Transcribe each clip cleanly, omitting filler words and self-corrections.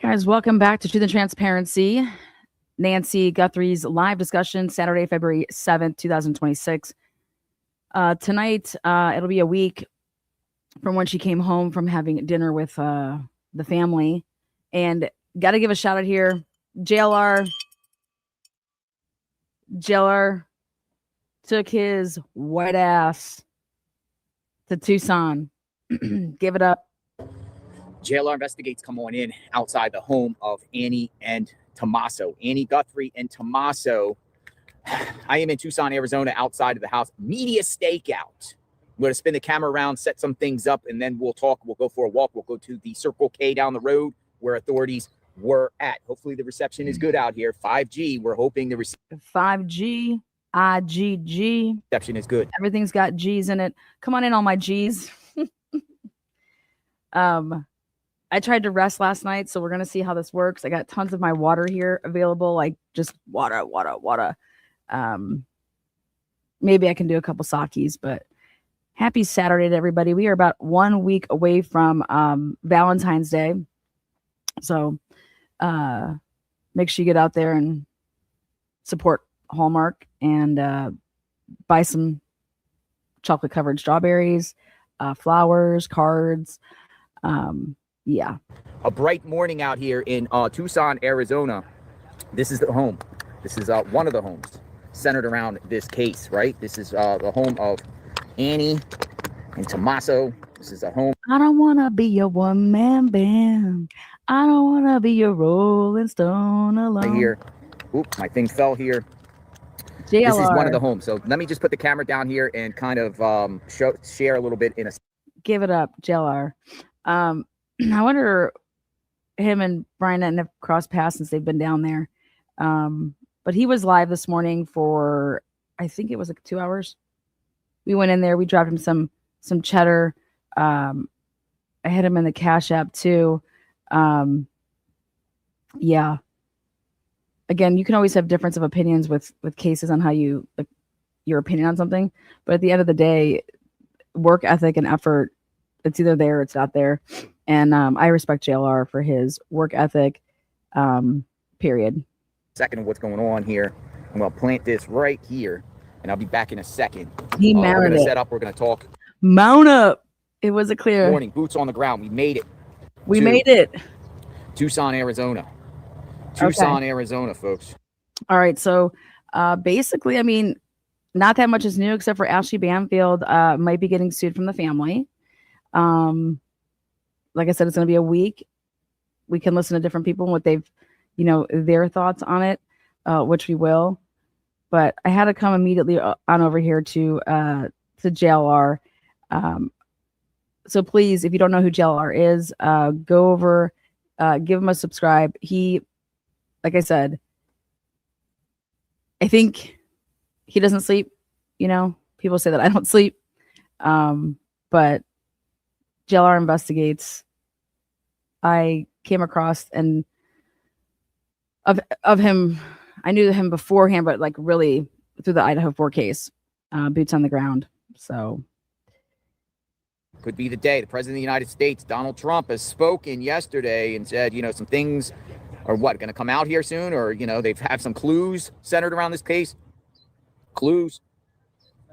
right, guys, welcome back to Truth and Transparency. Nancy Guthrie's live discussion, Saturday, February 7th, 2026. Tonight, it'll be a week from when she came home from having dinner with the family. And got to give a shout out here. JLR took his white ass to Tucson. Give it up. JLR investigates come on in outside the home of Annie and Tommaso. Annie Guthrie and Tommaso. I am in Tucson, Arizona, outside of the house. Media stakeout. I'm going to spin the camera around, set some things up, and then we'll talk. We'll go for a walk. We'll go to the Circle K down the road where authorities were at. Hopefully the reception is good out here. 5G. We're hoping the 5G, IGG. reception is good. Everything's got G's in it. Come on in, all my G's. I tried to rest last night, so we're going to see how this works. I got tons of my water here available, like just water. Maybe I can do a couple sakis, but happy Saturday to everybody. We are about 1 week away from Valentine's Day. So make sure you get out there and support Hallmark and buy some chocolate-covered strawberries, flowers, cards. Yeah. A bright morning out here in Tucson, Arizona. This is the home. This is one of the homes centered around this case, right? This is the home of Annie and Tommaso. This is a home. I don't want to be your one-man band. I don't want to be your Rolling Stone alone. Right here. Oop, my thing fell here. JLR. This is one of the homes. So let me just put the camera down here and kind of share a little bit in a. Give it up, JLR. I wonder him and Brian Netton have crossed paths since they've been down there. But he was live this morning for, I think it was like 2 hours. We went in there. We dropped him some cheddar. I hit him in the Cash App too. Yeah. Again, you can always have difference of opinions with cases on how you, like, your opinion on something. But at the end of the day, work ethic and effort, it's either there or it's not there. And I respect JLR for his work ethic, period. Second of what's going on here. I'm going to plant this right here, and I'll be back in a second. He we're mounted going to it. set up. We're going to talk. Mount up. It was a clear. Morning, boots on the ground. We made it. We made it. Tucson, Arizona. Tucson, Arizona, folks. All right. So basically, I mean, not that much is new except for Ashley Banfield might be getting sued from the family. Like I said, it's going to be a week. We can listen to different people and what they've, their thoughts on it, which we will. But I had to come immediately on over here to JLR. So please, if you don't know who JLR is, go over, give him a subscribe. He, like I said, I think he doesn't sleep. People say that I don't sleep. But JLR investigates. I came across and of him, I knew him beforehand, but like really through the Idaho 4 case, boots on the ground. So could be the day. The president of the United States, Donald Trump, has spoken yesterday and said, some things are going to come out here soon, or, they've had some clues centered around this case. Clues.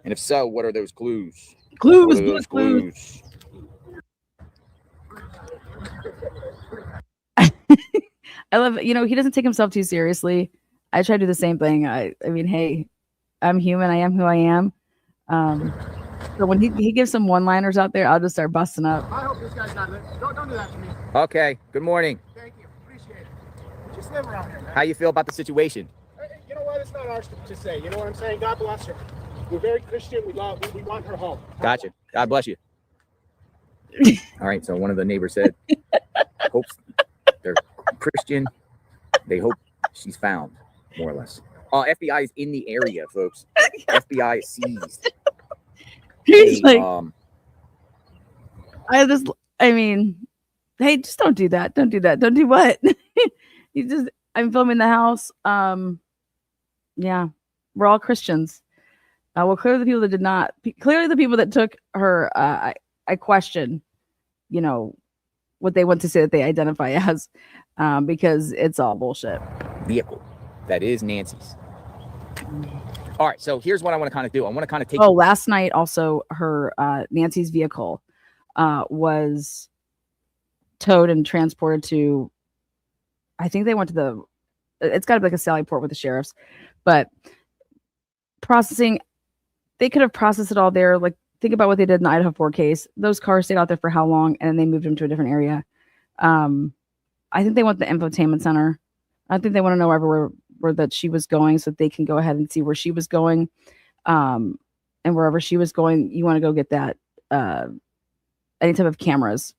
And if so, what are those clues? Clues. I love, he doesn't take himself too seriously. I try to do the same thing. I mean, hey, I'm human. I am who I am. So when he gives some one-liners out there, I'll just start busting up. I hope this guy's not. Don't do that to me. Okay. Good morning. Thank you. Appreciate it. Just live around here, man. How you feel about the situation? You know what? It's not ours to say. You know what I'm saying? God bless her. We're very Christian. We want her home. Gotcha. God bless you. All right. So one of the neighbors said, hopes they're Christian. They hope she's found, more or less. FBI is in the area, folks. FBI seized. He's like, hey, just don't do that. Don't do that. Don't do what? I'm filming the house. Yeah, we're all Christians. Well, clearly the people that did not, clearly the people that took her, I question, what they want to say that they identify as, because it's all bullshit. Vehicle that is Nancy's. All right, so here's what I want to kind of do. I want to kind of take. Oh, last night also, her Nancy's vehicle was towed and transported to. I think they went to the. It's got to be like a Sally Port with the sheriffs, but processing. They could have processed it all there. Like, think about what they did in the Idaho 4 case. Those cars stayed out there for how long, and then they moved them to a different area. I think they want the infotainment center. I think they want to know everywhere where that she was going, so that they can go ahead and see where she was going. And wherever she was going, you want to go get that any type of cameras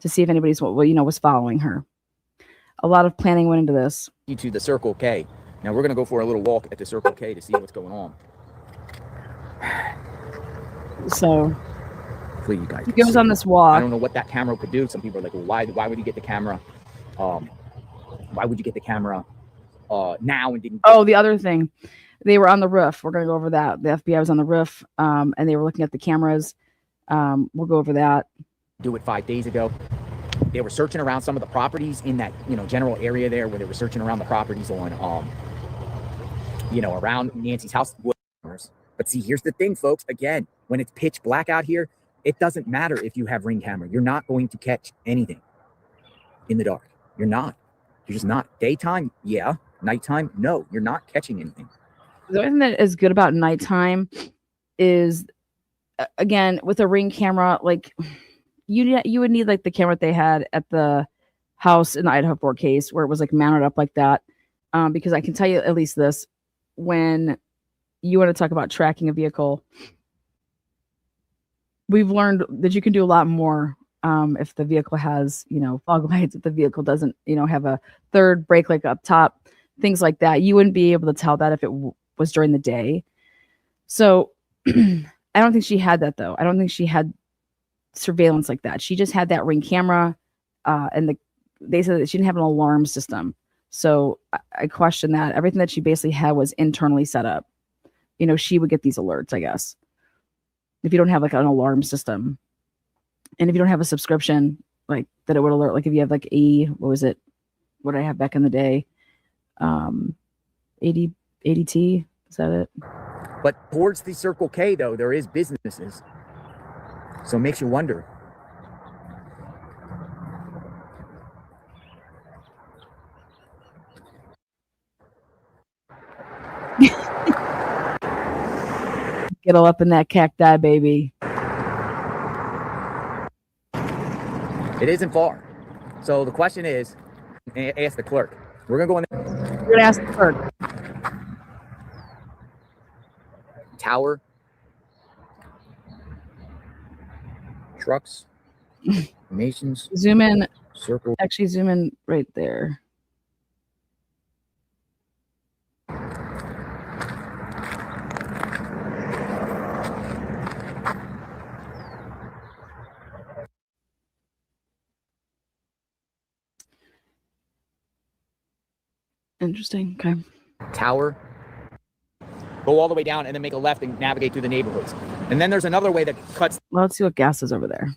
to see if anybody's was following her. A lot of planning went into this. To the Circle K. Now we're gonna go for a little walk at the Circle K to see what's going on. So hopefully you guys. He goes on this walk. I don't know what that camera could do. Some people are like, well, why would you get the camera? Why would you get the camera now and didn't? Oh, the other thing, they were on the roof. We're gonna go over that. The FBI was on the roof, and they were looking at the cameras. We'll go over that. Do it 5 days ago. They were searching around some of the properties in that general area there, where they were searching around the properties on around Nancy's house. But see, here's the thing, folks. Again, when it's pitch black out here, it doesn't matter if you have Ring camera. You're not going to catch anything in the dark. You're not. You're just not. Daytime, yeah. Nighttime, no. You're not catching anything. The only thing that is good about nighttime is, again, with a Ring camera, like you would need like the camera that they had at the house in the Idaho 4 case, where it was like mounted up like that. Because I can tell you at least this, when you want to talk about tracking a vehicle, we've learned that you can do a lot more if the vehicle has, fog lights, if the vehicle doesn't, have a third brake light up top, things like that. You wouldn't be able to tell that if it was during the day. So I don't think she had that, though. I don't think she had surveillance like that. She just had that Ring camera, and they said that she didn't have an alarm system. So I question that. Everything that she basically had was internally set up. She would get these alerts, I guess, if you don't have like an alarm system, and if you don't have a subscription, like that it would alert. Like if you have like what did I have back in the day? 80T, is that it? But towards the Circle K, though, there is businesses. So it makes you wonder. Get all up in that cacti, baby. It isn't far. So the question is, ask the clerk. We're going to go in there. We're going to ask the clerk. Tower. Trucks. Nations. Zoom in. Circle. Actually, zoom in right there. Interesting. Okay. Tower. Go all the way down and then make a left and navigate through the neighborhoods. And then there's another way that cuts. Well, let's see what gas is over there.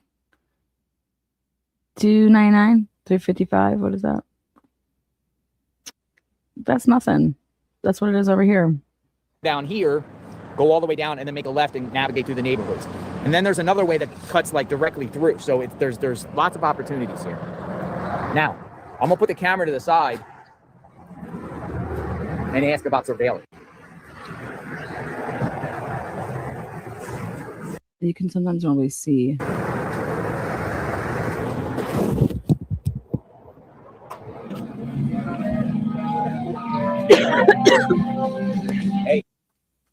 $2.99, $3.55. What is that? That's nothing. That's what it is over here. Down here, go all the way down and then make a left and navigate through the neighborhoods. And then there's another way that cuts like directly through. So there's lots of opportunities here. Now, I'm gonna put the camera to the side and ask about surveillance. You can sometimes don't really see.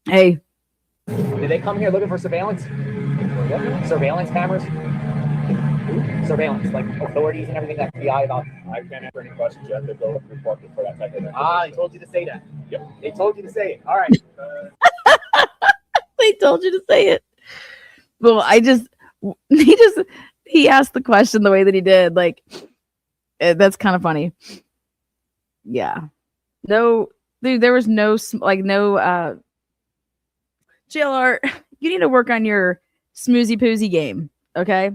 Hey. Did they come here looking for surveillance? Surveillance cameras? Surveillance, like authorities and everything, that FBI about. I can't answer any questions yet. They go report for that type of thing. I told you to say that. Yep. They told you to say it. All right. They told you to say it. Well, he asked the question the way that he did. Like, that's kind of funny. Yeah. No, dude, there was no JLR, you need to work on your smoozy poozy game. Okay.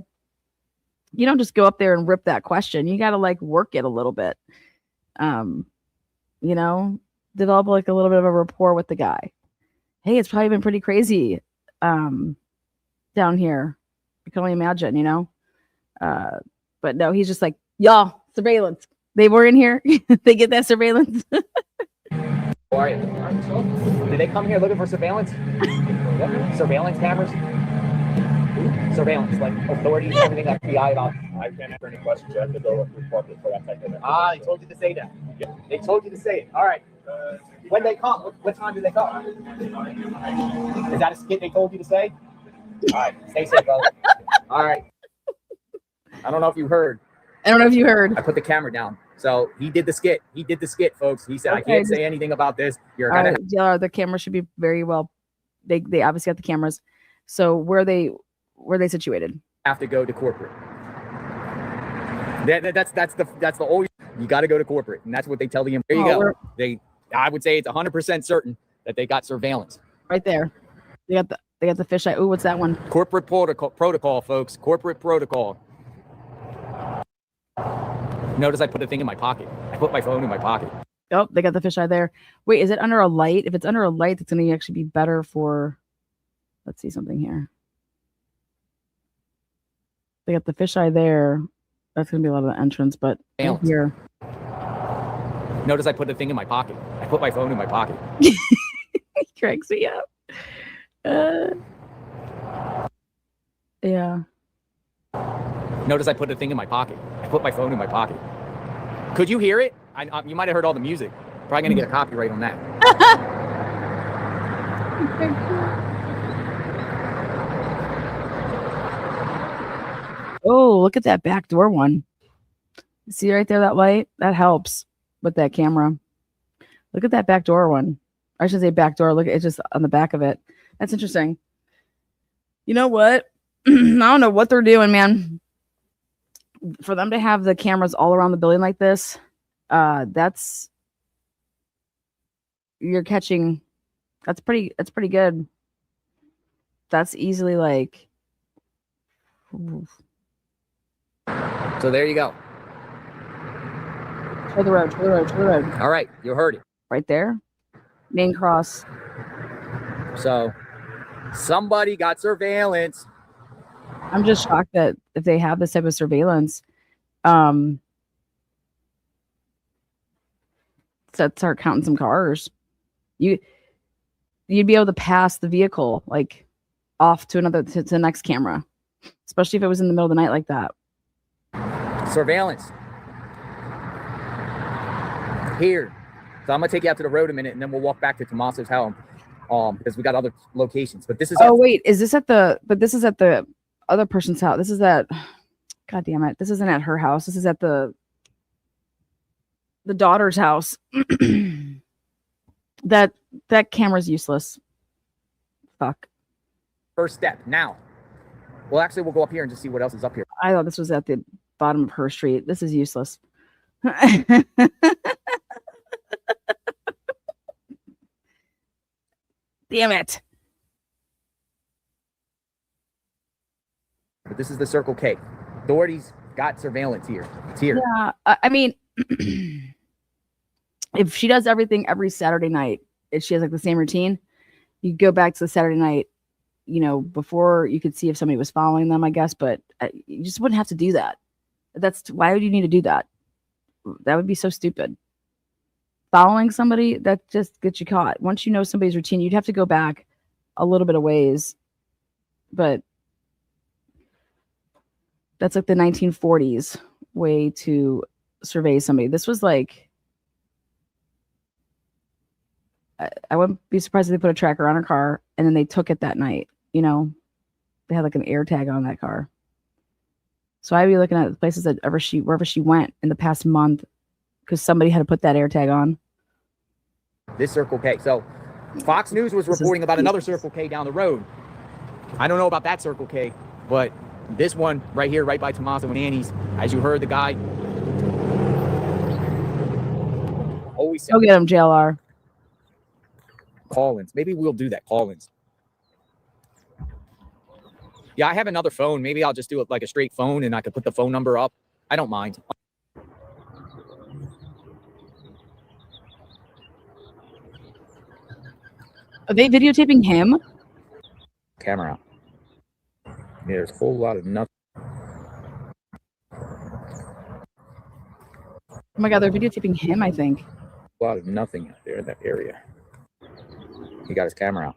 You don't just go up there and rip that question. You got to like work it a little bit. You know, develop like a little bit of a rapport with the guy. Hey, it's probably been pretty crazy down here. I can only imagine, you know. But no, he's just like, y'all, surveillance. They were in here. They get that surveillance. How are you? Did they come here looking for surveillance? Surveillance cameras? Surveillance, like authorities, everything, FBI about. I can't answer any questions. You have to go report it for that type of. They told you to say that. Yeah. They told you to say it. All right. When they come, what time do they come? Is that a skit they told you to say? All right, stay safe, brother. All right. I don't know if you heard. I don't know if you heard. I put the camera down. So he did the skit. He did the skit, folks. He said, Okay, I can't say anything about this. You're All gonna right, JLR, the camera should be very well. They obviously got the cameras. So where are they situated? have to go to corporate. That's the always, you got to go to corporate, and that's what they tell the. There you go. I would say it's 100% certain that they got surveillance right there. They got the fisheye. Ooh, what's that one? Corporate protocol, folks. Corporate protocol. Notice I put a thing in my pocket. I put my phone in my pocket. Oh, they got the fisheye there. Wait, is it under a light? If it's under a light, it's going to actually be better for. Let's see something here. They got the fisheye there. That's going to be a lot of the entrance, but here. Notice I put a thing in my pocket. I put my phone in my pocket. He cracks me up. Yeah. Notice I put a thing in my pocket. I put my phone in my pocket. Could you hear it? You might have heard all the music. Probably going to get a copyright on that. Oh, look at that back door one. See right there, that light? That helps with that camera. Look at that back door one. I should say back door. Look, it's just on the back of it. That's interesting. You know what? I don't know what they're doing, man. For them to have the cameras all around the building like this, you're catching. That's pretty good. That's easily like. So there you go. Show the road. All right, you heard it. Right there. Main cross. So somebody got surveillance. I'm just shocked that if they have this type of surveillance, start counting some cars. You'd be able to pass the vehicle like off to the next camera, especially if it was in the middle of the night like that. Surveillance. Here. So I'm gonna take you out to the road a minute, and then we'll walk back to Tommaso's house, because we got other locations. But this is. Oh wait, is this at the? But this is at the other person's house. This is at. God damn it! This isn't at her house. This is at the daughter's house. That camera's useless. Fuck. First step now. Well, actually, we'll go up here and just see what else is up here. I thought this was at the bottom of her street. This is useless. Damn it. But this is the Circle K. Authorities got surveillance here. It's here. Yeah, I mean, if she does everything every Saturday night, if she has like the same routine, you go back to the Saturday night, before you could see if somebody was following them, I guess, but you just wouldn't have to do that. Why would you need to do that? That would be so stupid. Following somebody, that just gets you caught. Once you know somebody's routine, you'd have to go back a little bit of ways, but that's like the 1940s way to survey somebody. This was like, I wouldn't be surprised if they put a tracker on her car and then they took it that night. They had like an air tag on that car. So I'd be looking at the places that wherever she went in the past month, because somebody had to put that air tag on. This Circle K. So Fox News was reporting about another Circle K down the road. I don't know about that Circle K, but this one right here, right by Tommaso and Annie's, as you heard the guy. Always Go get him, JLR. Call-ins. Maybe we'll do that. Call-ins. Yeah, I have another phone. Maybe I'll just do it like a straight phone and I could put the phone number up. I don't mind. Are they videotaping him? Camera out. Yeah, there's a whole lot of nothing. Oh my God, they're videotaping him, I think. A lot of nothing out there in that area. He got his camera out.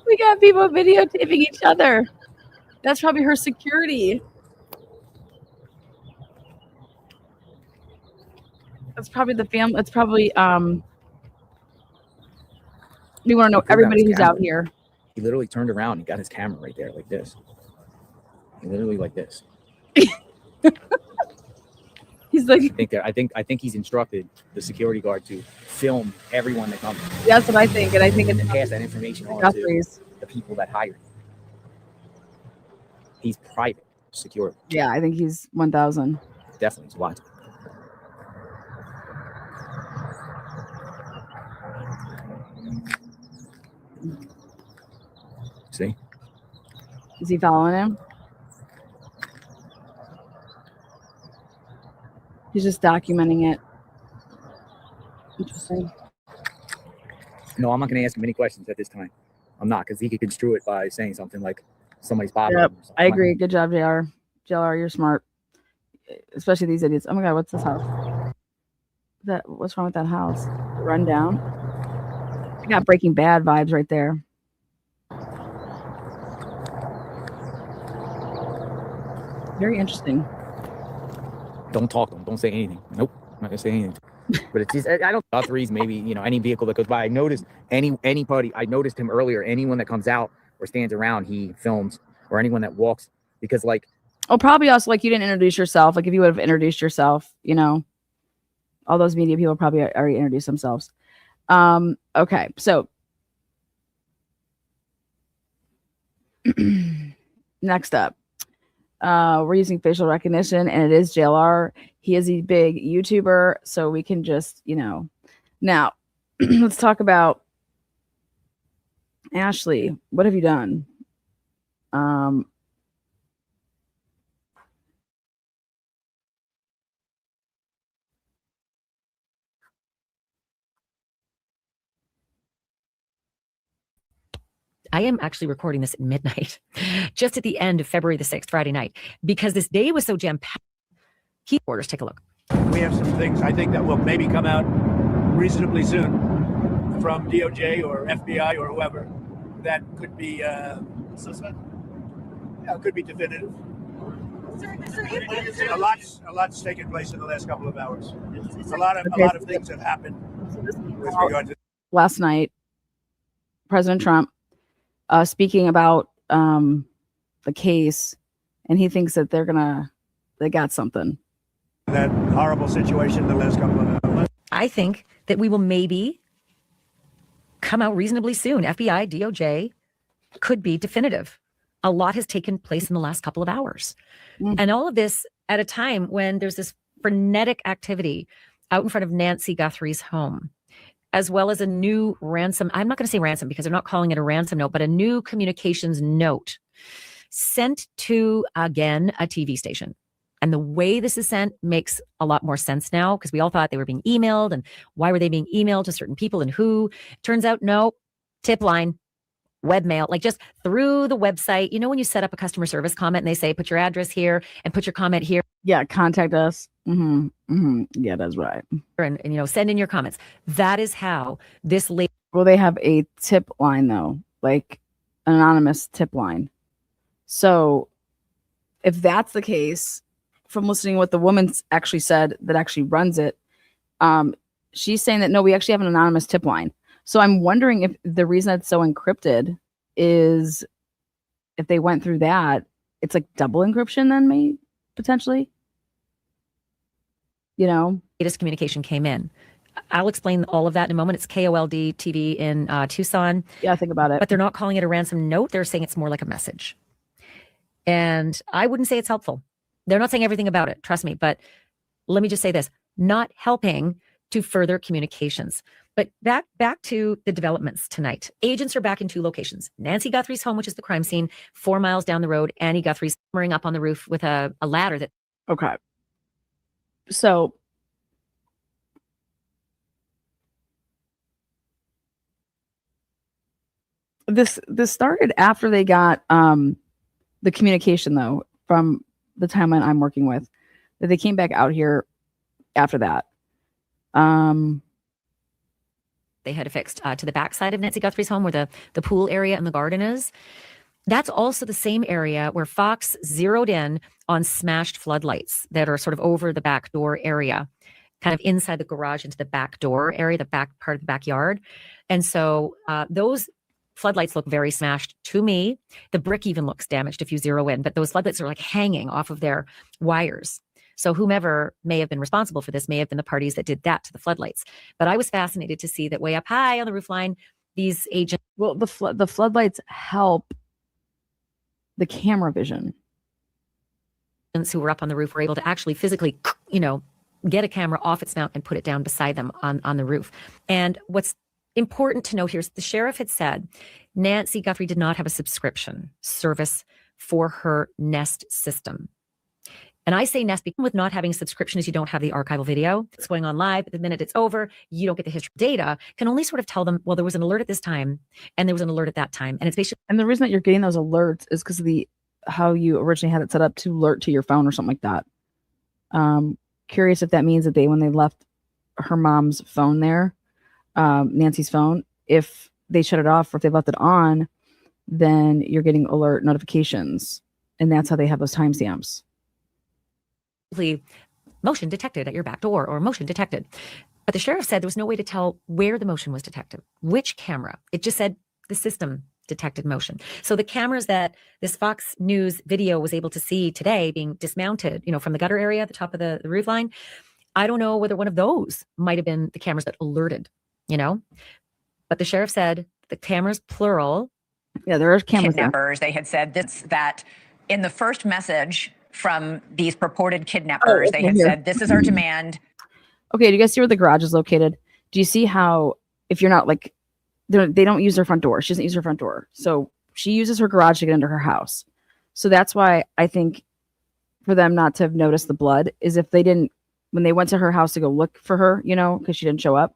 We got people videotaping each other. That's probably her security. That's probably the family. It's probably we want to know everybody who's out here. He literally turned around and got his camera right there like this. He literally like this. He's like, I think he's instructed the security guard to film everyone that comes. that's what I think, and I think And it's pass that information on to Guthrie's. the people that hire him. He's private security. Yeah, I think he's 1,000. Definitely. He's watching. See? Is he following him? He's just documenting it. Interesting. No, I'm not going to ask him any questions at this time. I'm not, because he could construe it by saying something like somebody's bothering Yep, him. Or something. I agree. Good job, JR. JR, you're smart. Especially these idiots. Oh my God, what's this house? What's wrong with that house? Run down. I got Breaking Bad vibes right there. Very interesting. Don't talk to him. Don't say anything. Nope. I'm not going to say anything. But it's just, I don't, Guthrie's maybe, any vehicle that goes by. I noticed anybody, I noticed him earlier, anyone that comes out or stands around, he films, or anyone that walks, because like. Oh, probably also like you didn't introduce yourself. Like if you would have introduced yourself, all those media people probably already introduced themselves. Okay. So next up, we're using facial recognition, and it is JLR. He is a big YouTuber, so we can just, now let's talk about Ashley. What have you done? I am actually recording this at midnight, just at the end of February the 6th, Friday night, because this day was so jam-packed. Key orders, take a look. We have some things I think that will maybe come out reasonably soon from DOJ or FBI or whoever that could be suspect. Yeah, could be definitive. A lot's taken place in the last couple of hours. A lot of things have happened with regard to last night. President Trump speaking about the case, and he thinks that they got something. That horrible situation the last couple of hours. I think that we will maybe come out reasonably soon. FBI, DOJ could be definitive. A lot has taken place in the last couple of hours. And all of this at a time when there's this frenetic activity out in front of Nancy Guthrie's home, as well as a new ransom. I'm not going to say ransom because they're not calling it a ransom note, but a new communications note sent to, again, a TV station. And the way this is sent makes a lot more sense now, because we all thought they were being emailed, and why were they being emailed to certain people and who? Turns out, no, tip line, webmail, like just through the website. When you set up a customer service comment and they say, put your address here and put your comment here. Yeah, contact us. Yeah, that's right. And send in your comments. That is how this lady. Well, they have a tip line though, like an anonymous tip line. So if that's the case, from listening to what the woman actually said that actually runs it, she's saying that no, we actually have an anonymous tip line. So I'm wondering if the reason it's so encrypted is if they went through that, it's like double encryption then maybe potentially. Latest communication came in. I'll explain all of that in a moment. It's KOLD TV in Tucson. Yeah, think about it. But they're not calling it a ransom note. They're saying it's more like a message. And I wouldn't say it's helpful. They're not saying everything about it, trust me. But let me just say this, not helping to further communications. But back to the developments tonight. Agents are back in 2 locations. Nancy Guthrie's home, which is the crime scene, 4 miles down the road. Annie Guthrie's simmering up on the roof with a ladder that. Okay. So this started after they got the communication, though, from the timeline I'm working with, that they came back out here after that. They had affixed to the backside of Nancy Guthrie's home, where the pool area and the garden is. That's also the same area where Fox zeroed in on smashed floodlights that are sort of over the back door area, kind of inside the garage into the back door area, the back part of the backyard. And so those floodlights look very smashed to me. The brick even looks damaged if you zero in, but those floodlights are like hanging off of their wires. So whomever may have been responsible for this may have been the parties that did that to the floodlights. But I was fascinated to see that way up high on the roof line, these agents. Well, the floodlights help the camera vision. Who were up on the roof were able to actually physically, get a camera off its mount and put it down beside them on the roof. And what's important to note here is the sheriff had said Nancy Guthrie did not have a subscription service for her Nest system. And I say Nest because with not having a subscription is you don't have the archival video. It's going on live. But the minute it's over, you don't get the history data. Can only sort of tell them, well, there was an alert at this time and there was an alert at that time. And it's basically. And the reason that you're getting those alerts is because of how you originally had it set up to alert to your phone or something like that. Curious if that means that when they left her mom's phone there, Nancy's phone, if they shut it off or if they left it on, then you're getting alert notifications. And that's how they have those timestamps. Motion detected at your back door or motion detected. But the sheriff said there was no way to tell where the motion was detected, which camera. It just said the system detected motion. So the cameras that this Fox News video was able to see today being dismounted, from the gutter area at the top of the roof line, I don't know whether one of those might have been the cameras that alerted, But the sheriff said the cameras, plural. Yeah, there are cameras. Kidnappers. They had said that in the first message from these purported kidnappers, they had said, this is our demand. Okay, do you guys see where the garage is located? Do you see how, if you're not they don't use their front door. She doesn't use her front door. So she uses her garage to get into her house. So that's why I think for them not to have noticed the blood is if they didn't, when they went to her house to go look for her, because she didn't show up.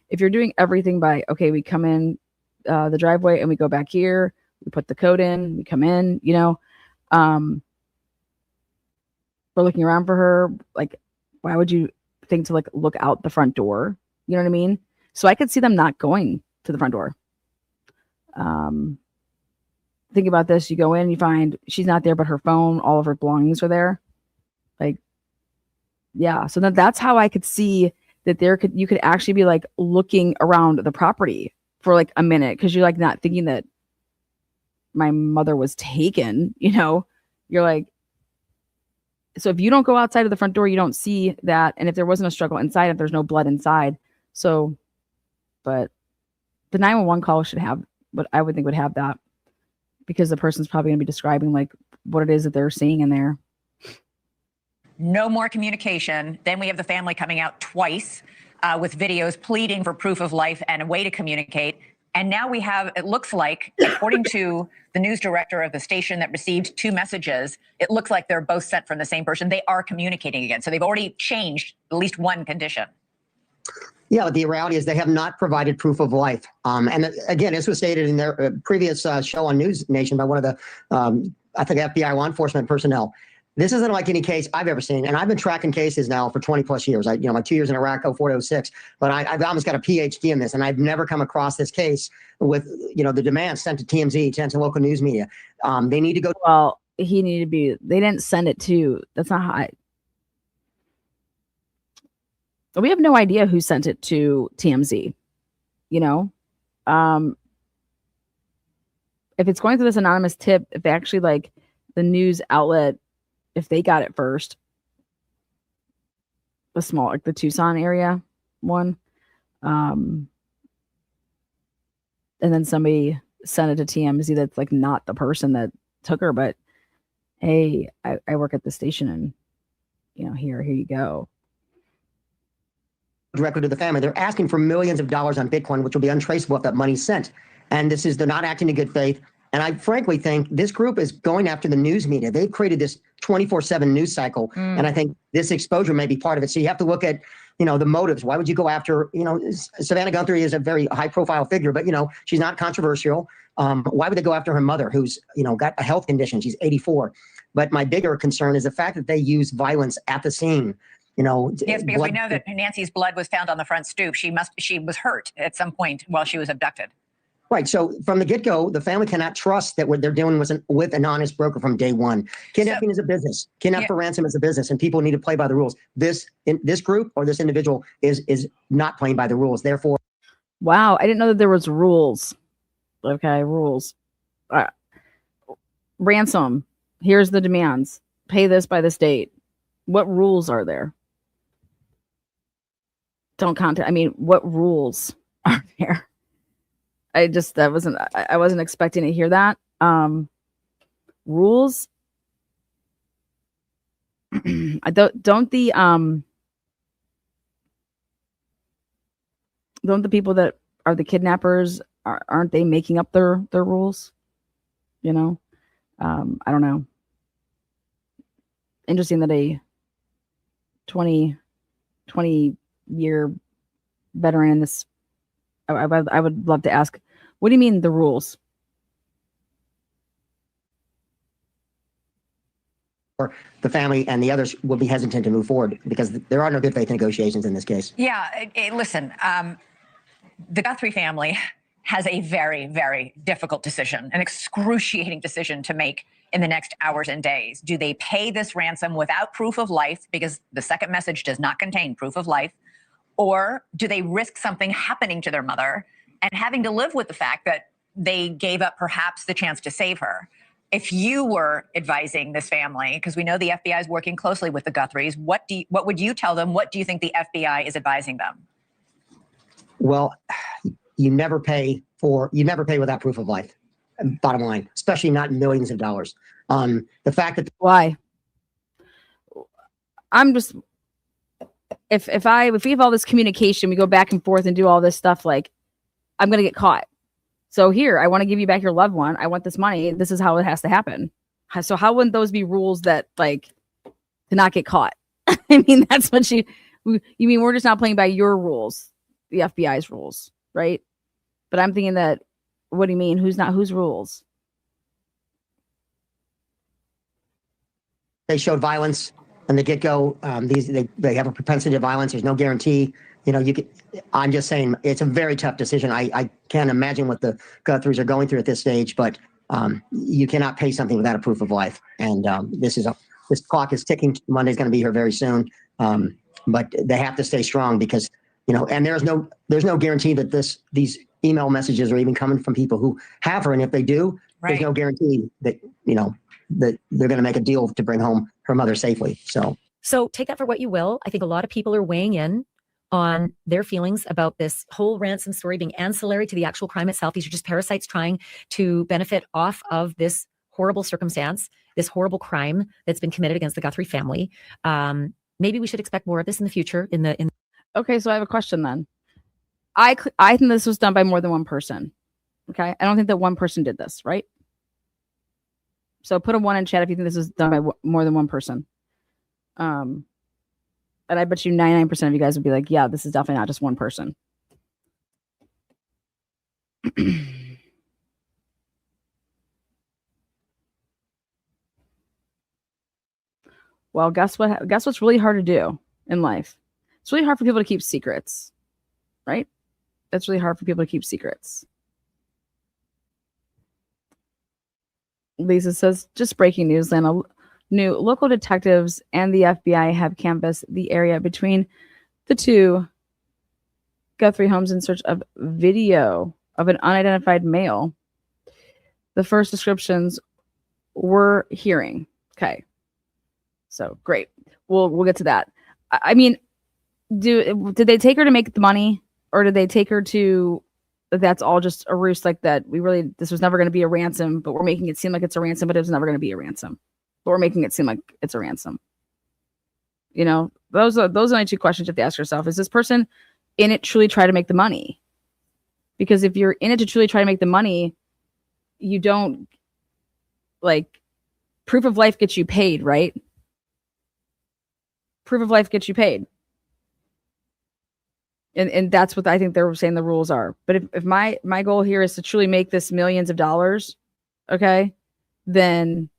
If you're doing everything by, okay, we come in the driveway and we go back here, we put the code in, we come in, we're looking around for her. Like, why would you think to look out the front door? You know what I mean? So I could see them not going to the front door. Think about this. You go in, you find she's not there, but her phone, all of her belongings are there. Yeah. So that's how I could see that you could actually be looking around the property for a minute. Cause you're not thinking that my mother was taken, you're so if you don't go outside of the front door, you don't see that. And if there wasn't a struggle inside, if there's no blood inside. So, but the 911 call should have what I would think would have that, because the person's probably going to be describing what it is that they're seeing in there. No more communication. Then we have the family coming out twice with videos pleading for proof of life and a way to communicate. And now we have, it looks like, according to the news director of the station that received 2 messages, it looks like they're both sent from the same person. They are communicating again. So they've already changed at least one condition. Yeah, the reality is they have not provided proof of life. And again, this was stated in their previous show on News Nation by one of the, I think, FBI law enforcement personnel. This isn't like any case I've ever seen. And I've been tracking cases now for 20 plus years. My 2 years in Iraq, 04 to 06, but I've almost got a PhD in this, and I've never come across this case with, the demands sent to TMZ, sent to local news media. They need to go. Well, they didn't send it to, that's not how we have no idea who sent it to TMZ, if it's going through this anonymous tip, if actually the news outlet, if they got it first, the Tucson area one, and then somebody sent it to TMZ that's not the person that took her, but hey, I work at the station and here you go. directly to the family. They're asking for millions of dollars on Bitcoin, which will be untraceable if that money's sent. And they're not acting in good faith. And I frankly think this group is going after the news media. They've created this 24/7 news cycle. And I think this exposure may be part of it. So you have to look at, the motives. Why would you go after, Savannah Guthrie is a very high profile figure, but, she's not controversial. Why would they go after her mother who's, got a health condition? She's 84. But my bigger concern is the fact that they use violence at the scene. Yes, because we know that Nancy's blood was found on the front stoop. She was hurt at some point while she was abducted. Right. So from the get-go, the family cannot trust that what they're doing was with an honest broker from day one. Kidnapping is a business. Kidnap for ransom is a business, and people need to play by the rules. This group or this individual is not playing by the rules. Therefore, wow, I didn't know that there was rules. Okay, rules. Ransom. Here's the demands. Pay this by this date. What rules are there? Don't contact. I mean, what rules are there? I wasn't expecting to hear that. Rules. Don't the people that are the kidnappers, aren't they making up their rules? I don't know. Interesting that a 20 year veteran in this, I would love to ask, what do you mean the rules? or the family and the others will be hesitant to move forward because there are no good faith negotiations in this case. Yeah, listen, the Guthrie family has a very, very difficult decision, an excruciating decision to make in the next hours and days. Do they pay this ransom without proof of life, because the second message does not contain proof of life, or do they risk something happening to their mother and having to live with the fact that they gave up perhaps the chance to save her? If you were advising this family, because we know the FBI is working closely with the Guthries, what would you tell them? What do you think the FBI is advising them? Well, you never pay without proof of life. Bottom line, especially not millions of dollars. The fact that why? I'm just if we have all this communication, we go back and forth and do all this stuff, like I'm gonna get caught. So here, I want to give you back your loved one. I want this money. This is how it has to happen. So how wouldn't those be rules that like to not get caught? I mean, that's what you mean. We're just not playing by your rules, the FBI's rules, right? But I'm thinking that, what do you mean? Whose rules? they showed violence from the get-go. They have a propensity to violence. There's no guarantee. I'm just saying it's a very tough decision. I can't imagine what the Guthries are going through at this stage, but you cannot pay something without a proof of life. And this clock is ticking. Monday's going to be here very soon. But they have to stay strong because, and there's no guarantee that these email messages are even coming from people who have her. And if they do, there's no guarantee that, that they're going to make a deal to bring home her mother safely. So take that for what you will. I think a lot of people are weighing in on their feelings about this whole ransom story being ancillary to the actual crime itself. These are just parasites trying to benefit off of this horrible circumstance, this horrible crime that's been committed against the Guthrie family. Maybe we should expect more of this in the future. Okay, so I have a question then. I think this was done by more than one person. Okay, I don't think that one person did this, right? So put a 1 in chat if you think this is done by more than one person. And I bet you 99% of you guys would be like, yeah, this is definitely not just one person. Well, guess what? Guess what's really hard to do in life? It's really hard for people to keep secrets, right? It's really hard for people to keep secrets. Lisa says, just breaking news, Lana. New local detectives and the FBI have canvassed the area between the two Guthrie homes in search of video of an unidentified male. The first descriptions we're hearing. Okay. So great. We'll get to that. I mean, did they take her to make the money, or did they take her to that's all just a ruse, like that this was never going to be a ransom, but we're making it seem like it's a ransom, but it was never going to be a ransom. But we're making it seem like it's a ransom. You know, those are only two questions you have to ask yourself. Is this person in it truly try to make the money? Because if you're in it to truly try to make the money, you don't like proof of life gets you paid, right? Proof of life gets you paid. And that's what I think they're saying the rules are. But if my goal here is to truly make this millions of dollars, okay, then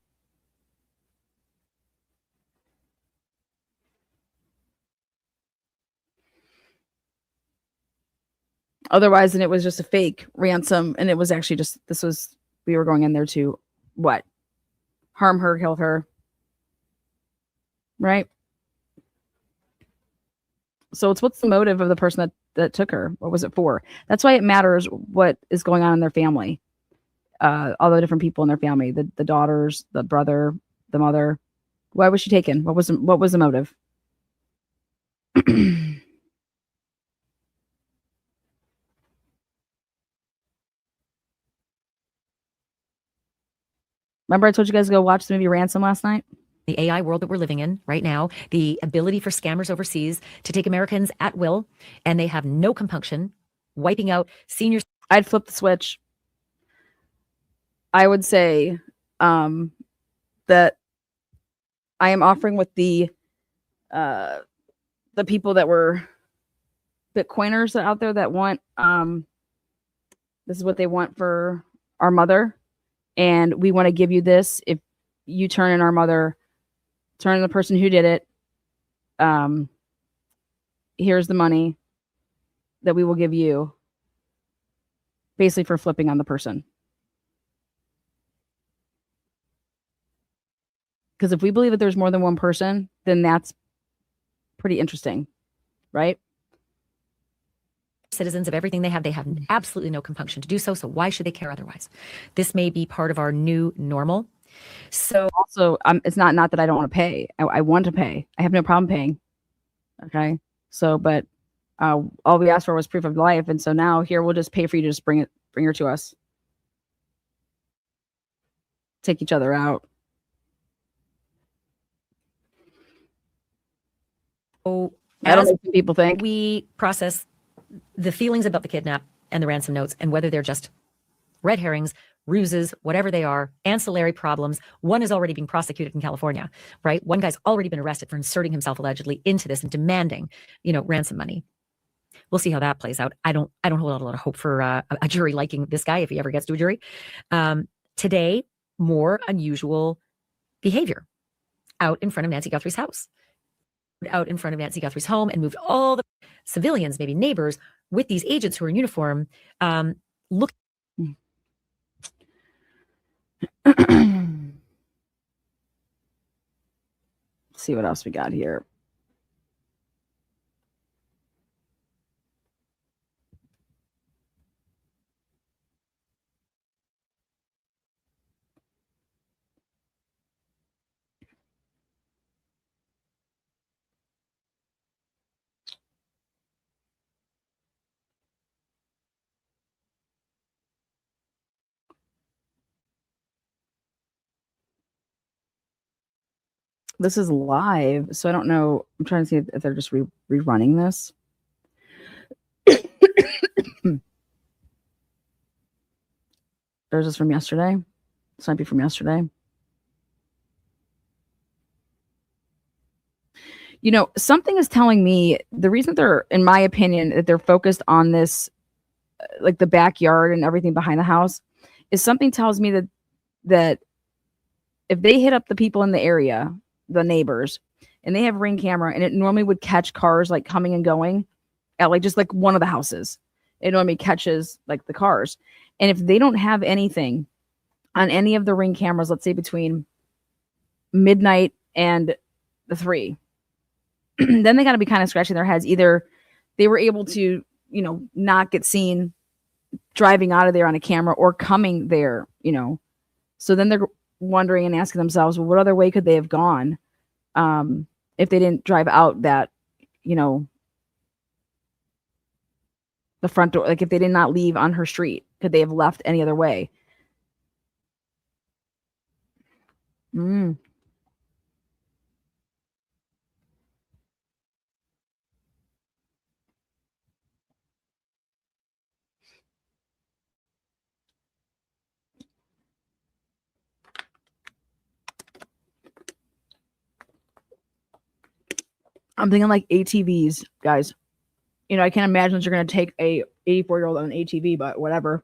otherwise, then it was just a fake ransom, and it was actually just we were going in there to what? Harm her, kill her. Right? So what's the motive of the person that took her? What was it for? That's why it matters what is going on in their family. All the different people in their family, the daughters, the brother, the mother. Why was she taken? What was the motive? Remember I told you guys to go watch the movie Ransom last night? The AI world that we're living in right now, the ability for scammers overseas to take Americans at will, and they have no compunction, wiping out seniors. I'd flip the switch. I would say that I am offering with the people that were Bitcoiners out there that want this is what they want for our mother, and we want to give you this if you turn in our mother, turn in the person who did it. Here's the money that we will give you, basically for flipping on the person. Because if we believe that there's more than one person, then that's pretty interesting, right? Citizens of everything they have absolutely no compunction to do so. So why should they care otherwise? This may be part of our new normal. So also, it's not that I don't want to pay. I want to pay. I have no problem paying. Okay. So, but all we asked for was proof of life, and so now here we'll just pay for you to just bring her to us. Take each other out. So I don't know what people think. We process the feelings about the kidnap and the ransom notes and whether they're just red herrings, ruses, whatever they are, ancillary problems. One is already being prosecuted in California, right? One guy's already been arrested for inserting himself allegedly into this and demanding, ransom money. We'll see how that plays out. I don't hold out a lot of hope for a jury liking this guy if he ever gets to a jury. Today, more unusual behavior out in front of Nancy Guthrie's house. Out in front of Nancy Guthrie's home and moved all the civilians, maybe neighbors, with these agents who are in uniform. Look. See what else we got here. This is live, so I don't know. I'm trying to see if they're just rerunning this. There's this from yesterday. This might be from yesterday. Something is telling me the reason they're, in my opinion, that they're focused on this, like the backyard and everything behind the house, is something tells me that if they hit up the people in the area, the neighbors, and they have Ring camera, and it normally would catch cars like coming and going at just one of the houses. It normally catches like the cars. And if they don't have anything on any of the Ring cameras, let's say between midnight and the 3, then they got to be kind of scratching their heads. Either they were able to, not get seen driving out of there on a camera or coming there, So then they're wondering and asking themselves, well, what other way could they have gone if they didn't drive out that, the front door? Like if they did not leave on her street, could they have left any other way? I'm thinking like ATVs, guys. You know, I can't imagine that you're going to take a 84-year-old on an ATV, but whatever.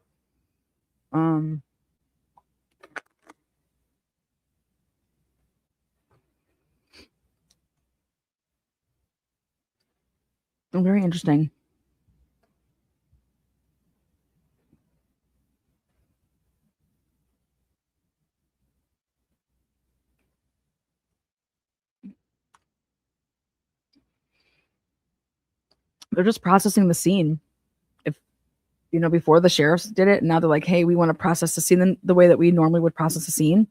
Very interesting. They're just processing the scene. If, you know, before the sheriffs did it, and now they're like, hey, we want to process the scene the way that we normally would process a scene.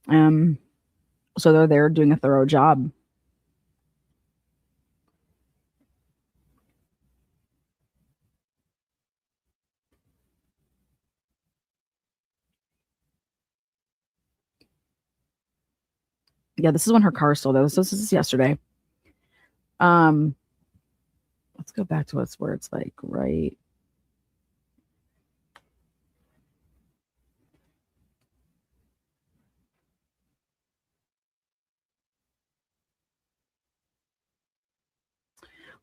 So they're there doing a thorough job. Yeah, this is when her car stole. This is yesterday. Let's go back to where it's like right.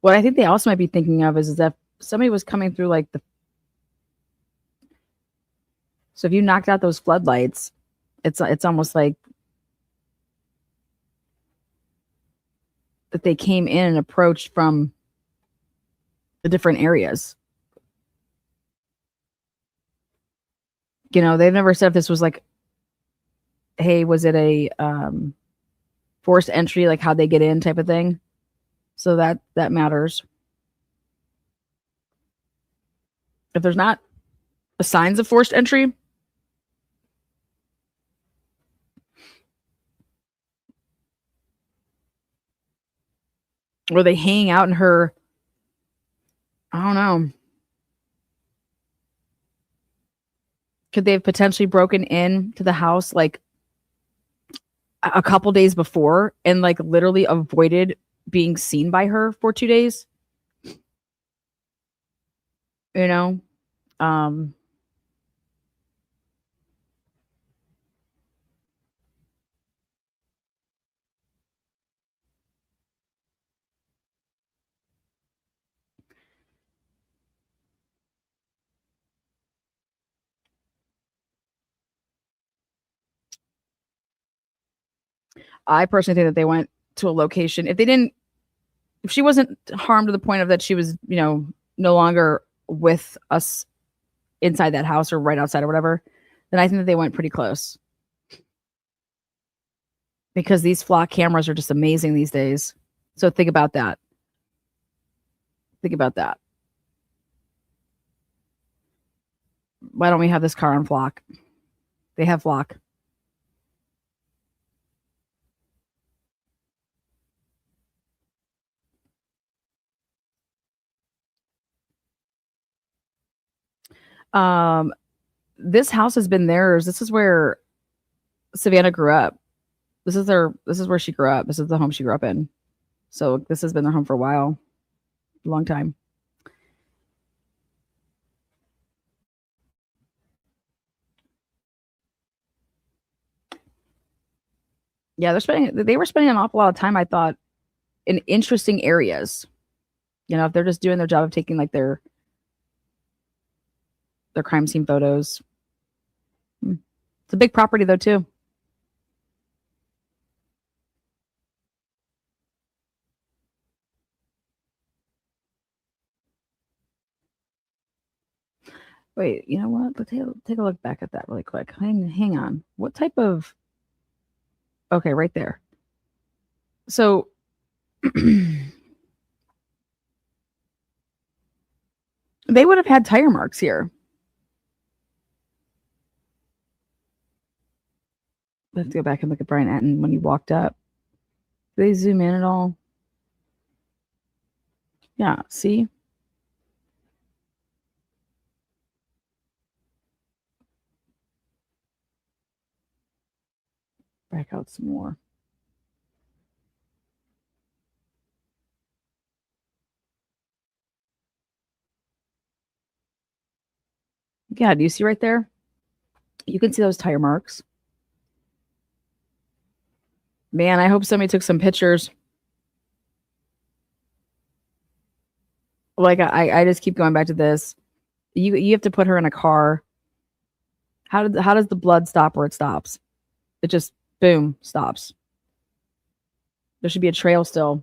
What I think they also might be thinking of is that somebody was coming through like so if you knocked out those floodlights, it's almost like that they came in and approached from the different areas. You know, they've never said if this was like, hey, was it a forced entry, like how they get in type of thing. So that matters. If there's not signs of forced entry, or they hang out in her, I don't know. Could they have potentially broken in to the house like a couple days before and like literally avoided being seen by her for 2 days? You know? I personally think that they went to a location. If she wasn't harmed to the point of that she was, you know, no longer with us inside that house or right outside or whatever, then I think that they went pretty close. Because these flock cameras are just amazing these days. So think about that. Think about that. Why don't we have this car on flock? They have flock. This house has been theirs. This is where Savannah grew up. This is where she grew up. This is the home she grew up in. So this has been their home for a while. A long time. Yeah, they were spending an awful lot of time, I thought, in interesting areas. You know, if they're just doing their job of taking like their crime scene photos. It's a big property though too. Wait, you know what? Let's take a look back at that really quick. Hang on. What type of? Okay, right there. So they would have had tire marks here. Let's go back and look at Brian Atten when he walked up. Do they zoom in at all? Yeah, see? Back out some more. Yeah, do you see right there? You can see those tire marks. Man, I hope somebody took some pictures. Like I just keep going back to this. You have to put her in a car. How does the blood stop where it stops? It just boom stops. There should be a trail still.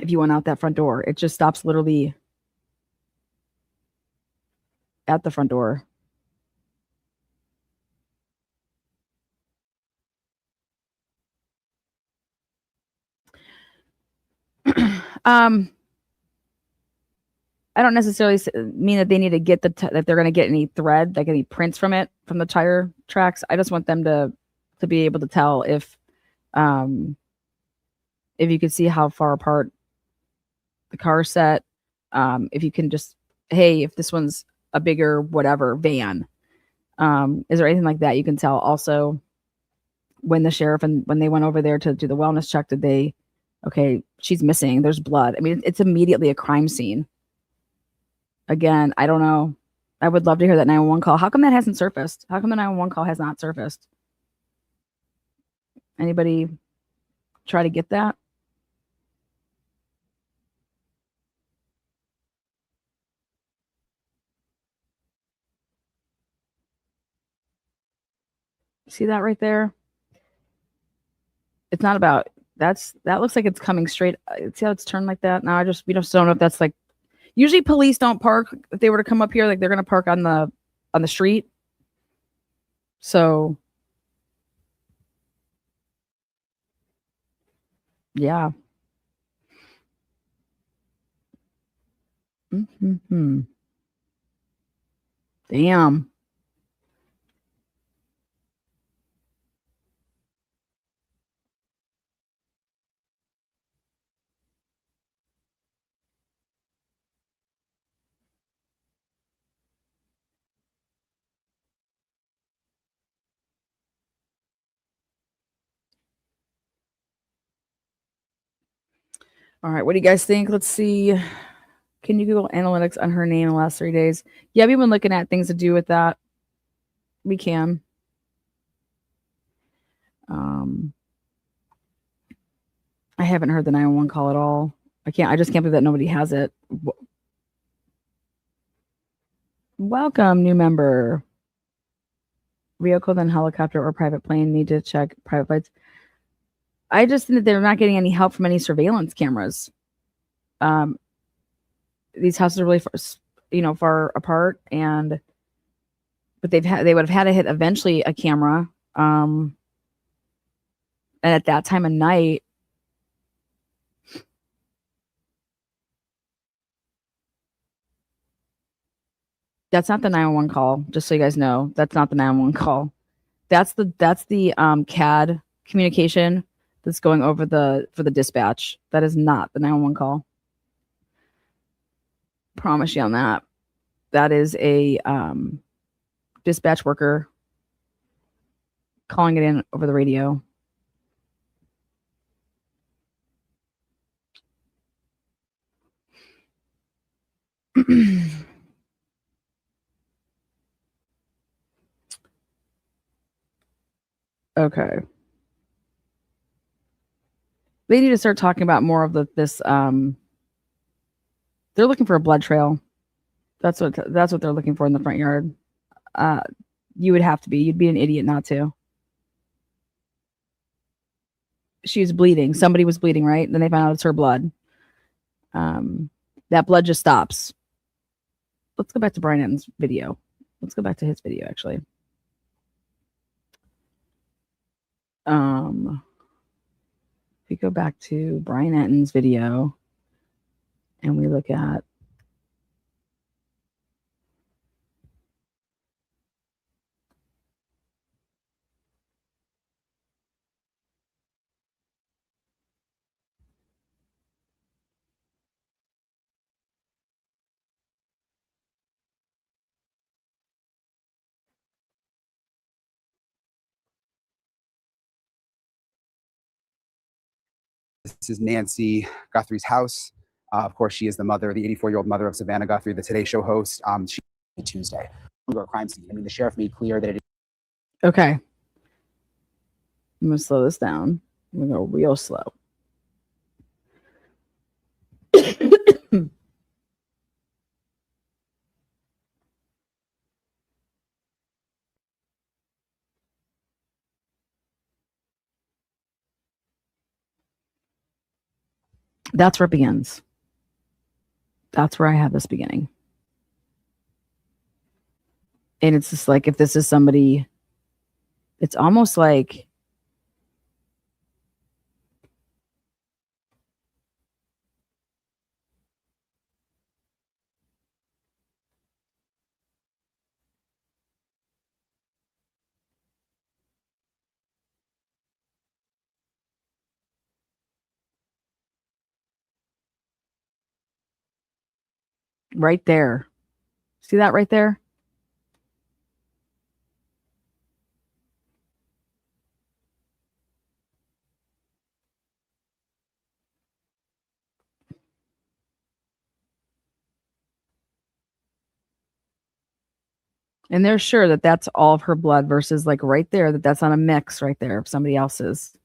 If you went out that front door, it just stops literally at the front door. I don't necessarily mean that they need to get that they're going to get any thread, like any prints from it, from the tire tracks. I just want them to be able to tell if you could see how far apart the car set. If you can just, hey, if this one's a bigger whatever van, is there anything like that you can tell? Also, when the sheriff and when they went over there to do the wellness check, did they, okay, she's missing, there's blood. I mean, it's immediately a crime scene. Again, I don't know. I would love to hear that 911 call. How come that hasn't surfaced? How come the 911 call has not surfaced? Anybody try to get that? See that right there? It's not about that looks like it's coming straight. See how it's turned like that? Now we just don't know if that's like, usually police don't park if they were to come up here, like they're gonna park on the street. So yeah. Mm-hmm. Damn. All right, what do you guys think? Let's see. Can you Google analytics on her name in the last 3 days? Yeah, we've been looking at things to do with that. We can. I haven't heard the 911 call at all. I just can't believe that nobody has it. Welcome, new member. Vehicle, then helicopter or private plane. Need to check private flights. I just think that they're not getting any help from any surveillance cameras. These houses are really far apart, but they would have had to hit eventually a camera. And at that time of night, that's not the 911 call. Just so you guys know, that's not the 911 call. That's the CAD communication that's going over for the dispatch. That is not the 911 call. Promise you on that. That is a dispatch worker calling it in over the radio. Okay. They need to start talking about more of this. They're looking for a blood trail. That's what they're looking for in the front yard. You would have to be. You'd be an idiot not to. She was bleeding. Somebody was bleeding, right? Then they found out it's her blood. That blood just stops. Let's go back to Brian Etton's video. Let's go back to his video, actually. If we go back to Brian Etton's video and we look at This is Nancy Guthrie's house. Of course, she is the 84-year-old mother of Savannah Guthrie, the Today Show host. She Tuesday. A crime scene. I mean, the sheriff made clear that it. Okay. I'm gonna slow this down. I'm gonna go real slow. That's where it begins. That's where I have this beginning. And it's just like, if this is somebody, it's almost like right there. See that right there? And they're sure that that's all of her blood versus like right there, that that's not a mix right there of somebody else's.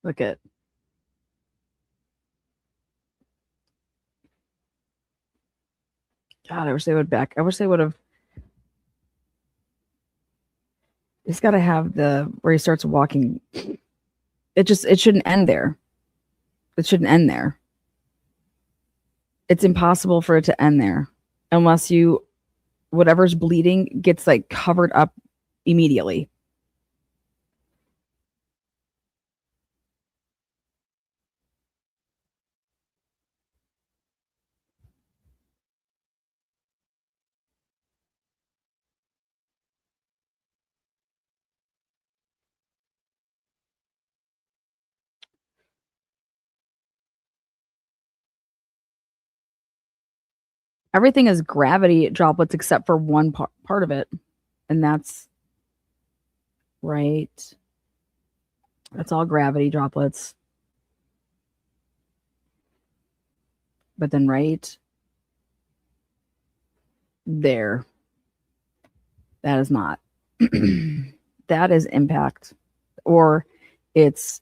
Look at. God, I wish they would back. I wish they would have. He's got to have the where he starts walking. It shouldn't end there. It shouldn't end there. It's impossible for it to end there unless whatever's bleeding gets like covered up immediately. Everything is gravity droplets except for one part of it. And that's right. That's all gravity droplets. But then right there, that is not. That is impact. Or it's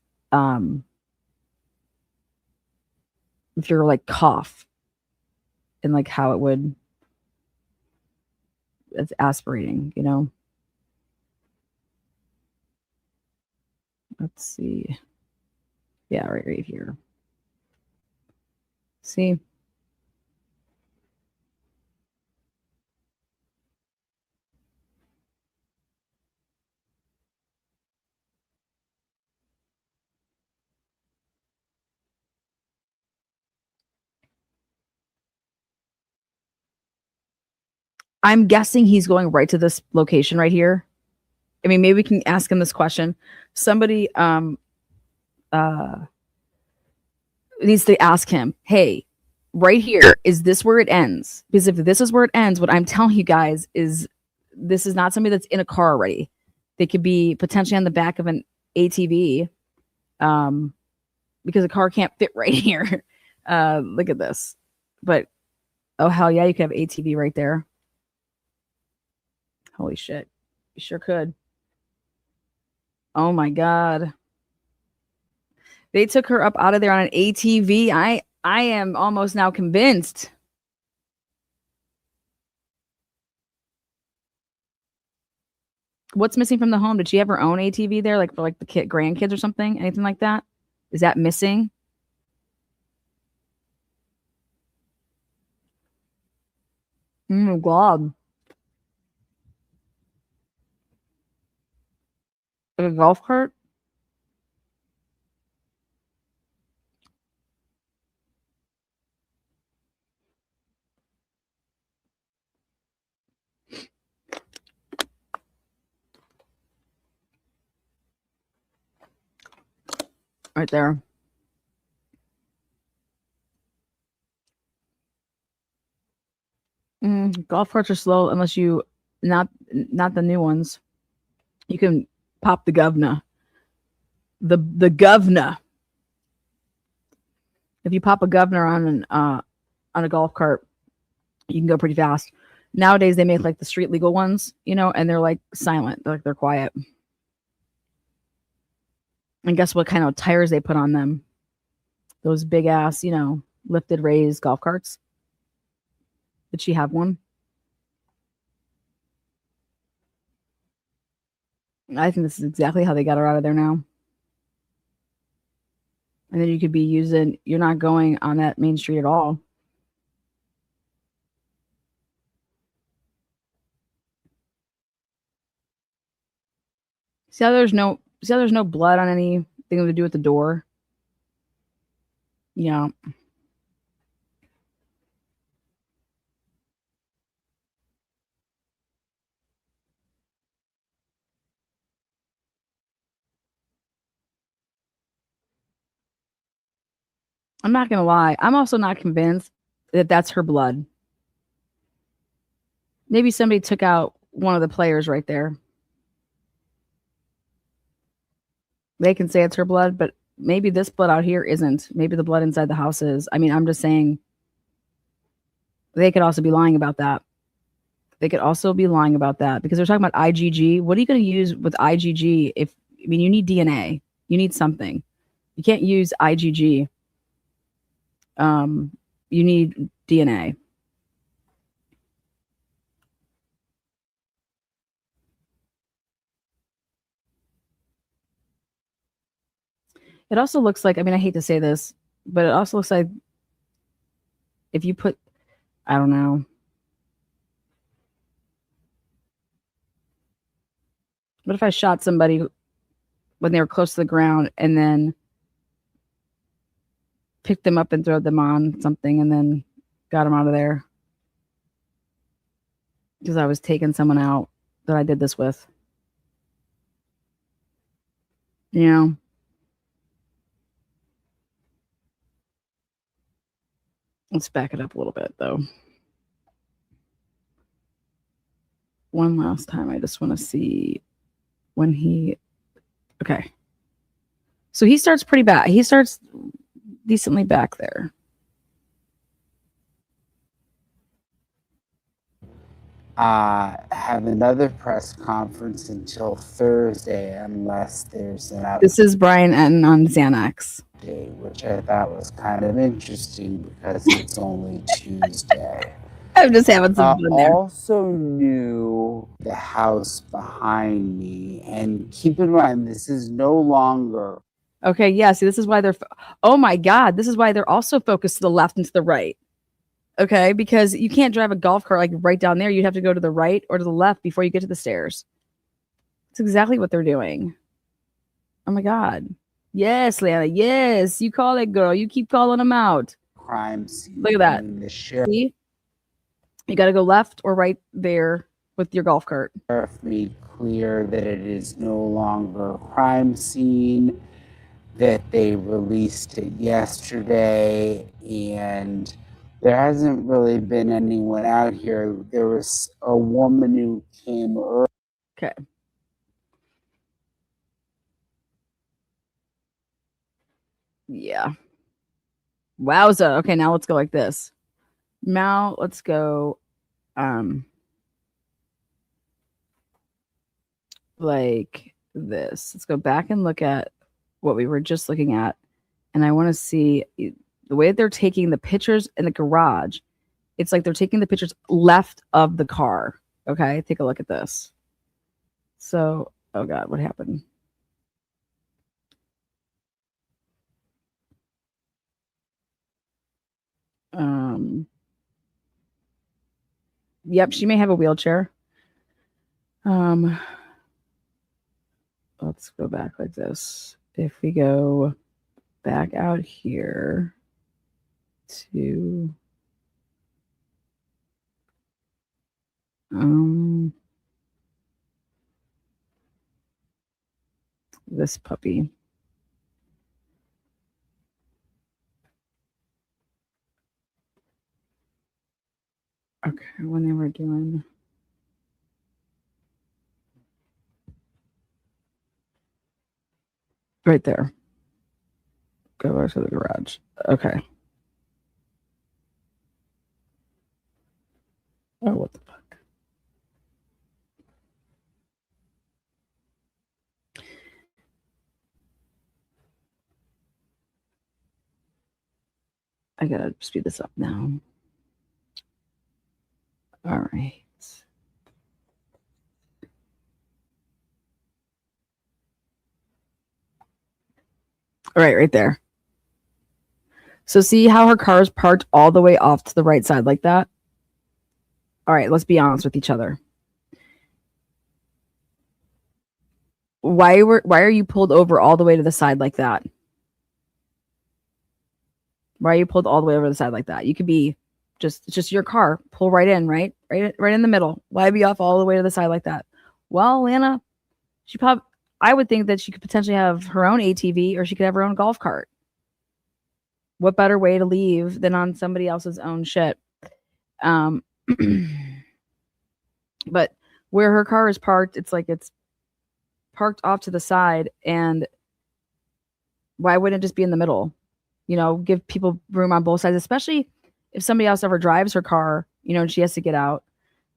if you're like cough and like how it would, it's aspirating, you know. Let's see. Yeah, right here. See? I'm guessing he's going right to this location right here. I mean, maybe we can ask him this question. Somebody needs to ask him, hey, right here, is this where it ends? Because if this is where it ends, what I'm telling you guys is this is not somebody that's in a car already. They could be potentially on the back of an ATV because a car can't fit right here. Look at this. But, oh, hell yeah, you could have ATV right there. Holy shit. You sure could. Oh, my God. They took her up out of there on an ATV. I am almost now convinced. What's missing from the home? Did she have her own ATV there, like for like the grandkids or something? Anything like that? Is that missing? Oh my God. Like a golf cart? Right there. Golf carts are slow unless you not the new ones. You can pop the governor. The governor. If you pop a governor on a golf cart, you can go pretty fast. Nowadays they make like the street legal ones, you know, and they're like silent, they're quiet. And guess what kind of tires they put on them? those big ass, lifted, raised golf carts. Did she have one? I think this is exactly how they got her out of there now. And then you could be you're not going on that main street at all. See how there's no blood on anything to do with the door? Yeah. I'm not going to lie. I'm also not convinced that that's her blood. Maybe somebody took out one of the players right there. They can say it's her blood, but maybe this blood out here isn't. Maybe the blood inside the house is. I mean, I'm just saying they could also be lying about that. They could also be lying about that because they're talking about IgG. What are you going to use with IgG you need DNA. You need something. You can't use IgG. You need DNA. It also looks like, I mean, I hate to say this, but it also looks like if you put, I don't know. What if I shot somebody when they were close to the ground and then picked them up and threw them on something and then got them out of there? Because I was taking someone out that I did this with. Let's back it up a little bit, though. One last time, I just want to see when okay. So he starts pretty bad. He starts decently back there. Have another press conference until Thursday unless there's an update. This is Brian Etten on Xanax. Which I thought was kind of interesting because it's only Tuesday. I'm just having some fun there. Also knew the house behind me, and keep in mind this is no longer. Okay, yeah. See, this is why oh my God, this is why they're also focused to the left and to the right. Okay, because you can't drive a golf cart like right down there. You'd have to go to the right or to the left before you get to the stairs. That's exactly what they're doing. Oh my God. Yes, Lana. Yes, you call it, girl. You keep calling them out. Crime scene. Look at that. See? You got to go left or right there with your golf cart. Sheriff made clear that it is no longer a crime scene, that they released it yesterday, and there hasn't really been anyone out here. There was a woman who came early. Okay. Yeah. Wowza. Okay, now let's go like this. Now let's go like this. Let's go back and look at what we were just looking at. And I want to see the way that they're taking the pictures in the garage. It's like they're taking the pictures left of the car. Okay, take a look at this. So, oh God, what happened? Yep, she may have a wheelchair. Let's go back like this. If we go back out here to this puppy. Okay, when they were doing right there. Go back to the garage. Okay. Oh, what the fuck? I gotta speed this up now. All right. All right there. So see how her car is parked all the way off to the right side like that? All right, let's be honest with each other. Why are you pulled over all the way to the side like that? Why are you pulled all the way over the side like that? You could be just your car. Pull right in, right in the middle. Why be off all the way to the side like that? Well, Lana, I would think that she could potentially have her own ATV or she could have her own golf cart. What better way to leave than on somebody else's own shit? But where her car is parked, it's like it's parked off to the side, and why wouldn't it just be in the middle? Give people room on both sides, especially if somebody else ever drives her car, and she has to get out.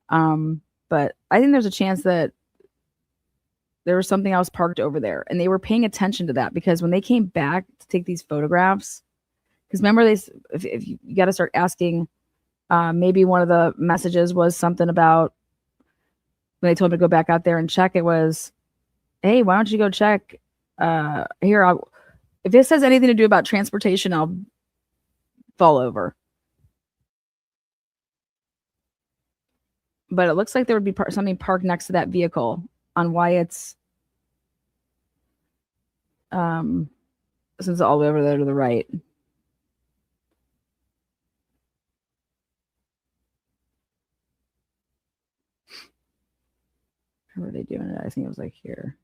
But I think there's a chance that there was something else parked over there, and they were paying attention to that, because when they came back to take these photographs, because remember, if you got to start asking, maybe one of the messages was something about when they told me to go back out there and check. It was, hey, why don't you go check here? If this has anything to do about transportation, I'll fall over. But it looks like there would be something parked next to that vehicle on Wyatt's, since it's all the way over there to the right. How were they doing it? I think it was like here.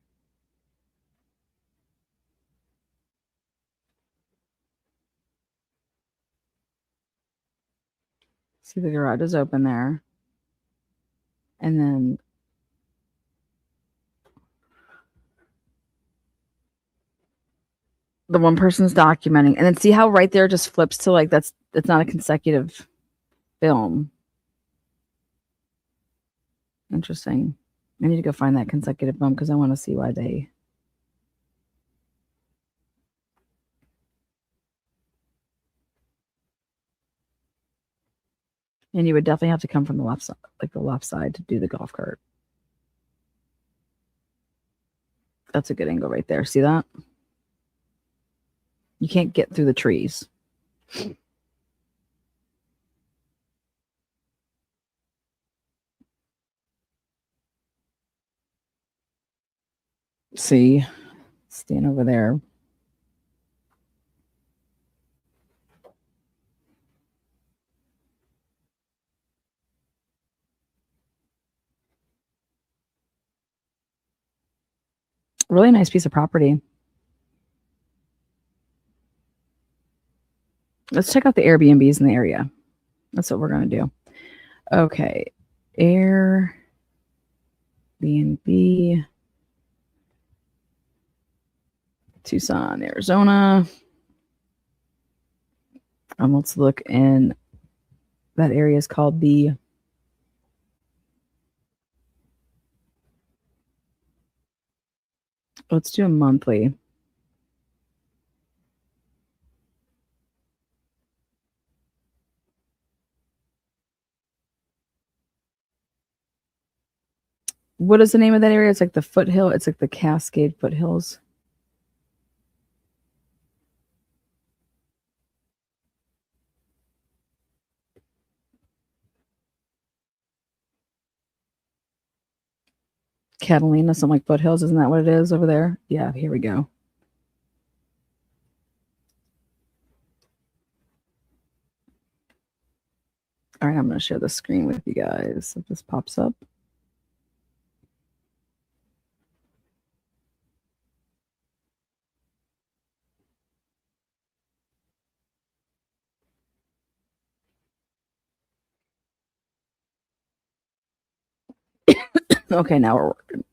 See, the garage is open there. And then the one person's documenting. And then see how right there just flips to like it's not a consecutive film. Interesting. I need to go find that consecutive film because I want to see why they. And you would definitely have to come from the left side, like the left side, to do the golf cart. That's a good angle right there. See that? You can't get through the trees. See? Stand over there. Really nice piece of property. Let's check out the Airbnbs in the area. That's what we're going to do. Okay. Airbnb. Tucson, Arizona. Let's look in. That area is called the. Let's do a monthly. What is the name of that area? It's like the foothill. It's like the Cascade Foothills. Catalina, something like foothills. Isn't that what it is over there? Yeah, here we go. All right, I'm going to share the screen with you guys if this pops up. Okay, now we're working.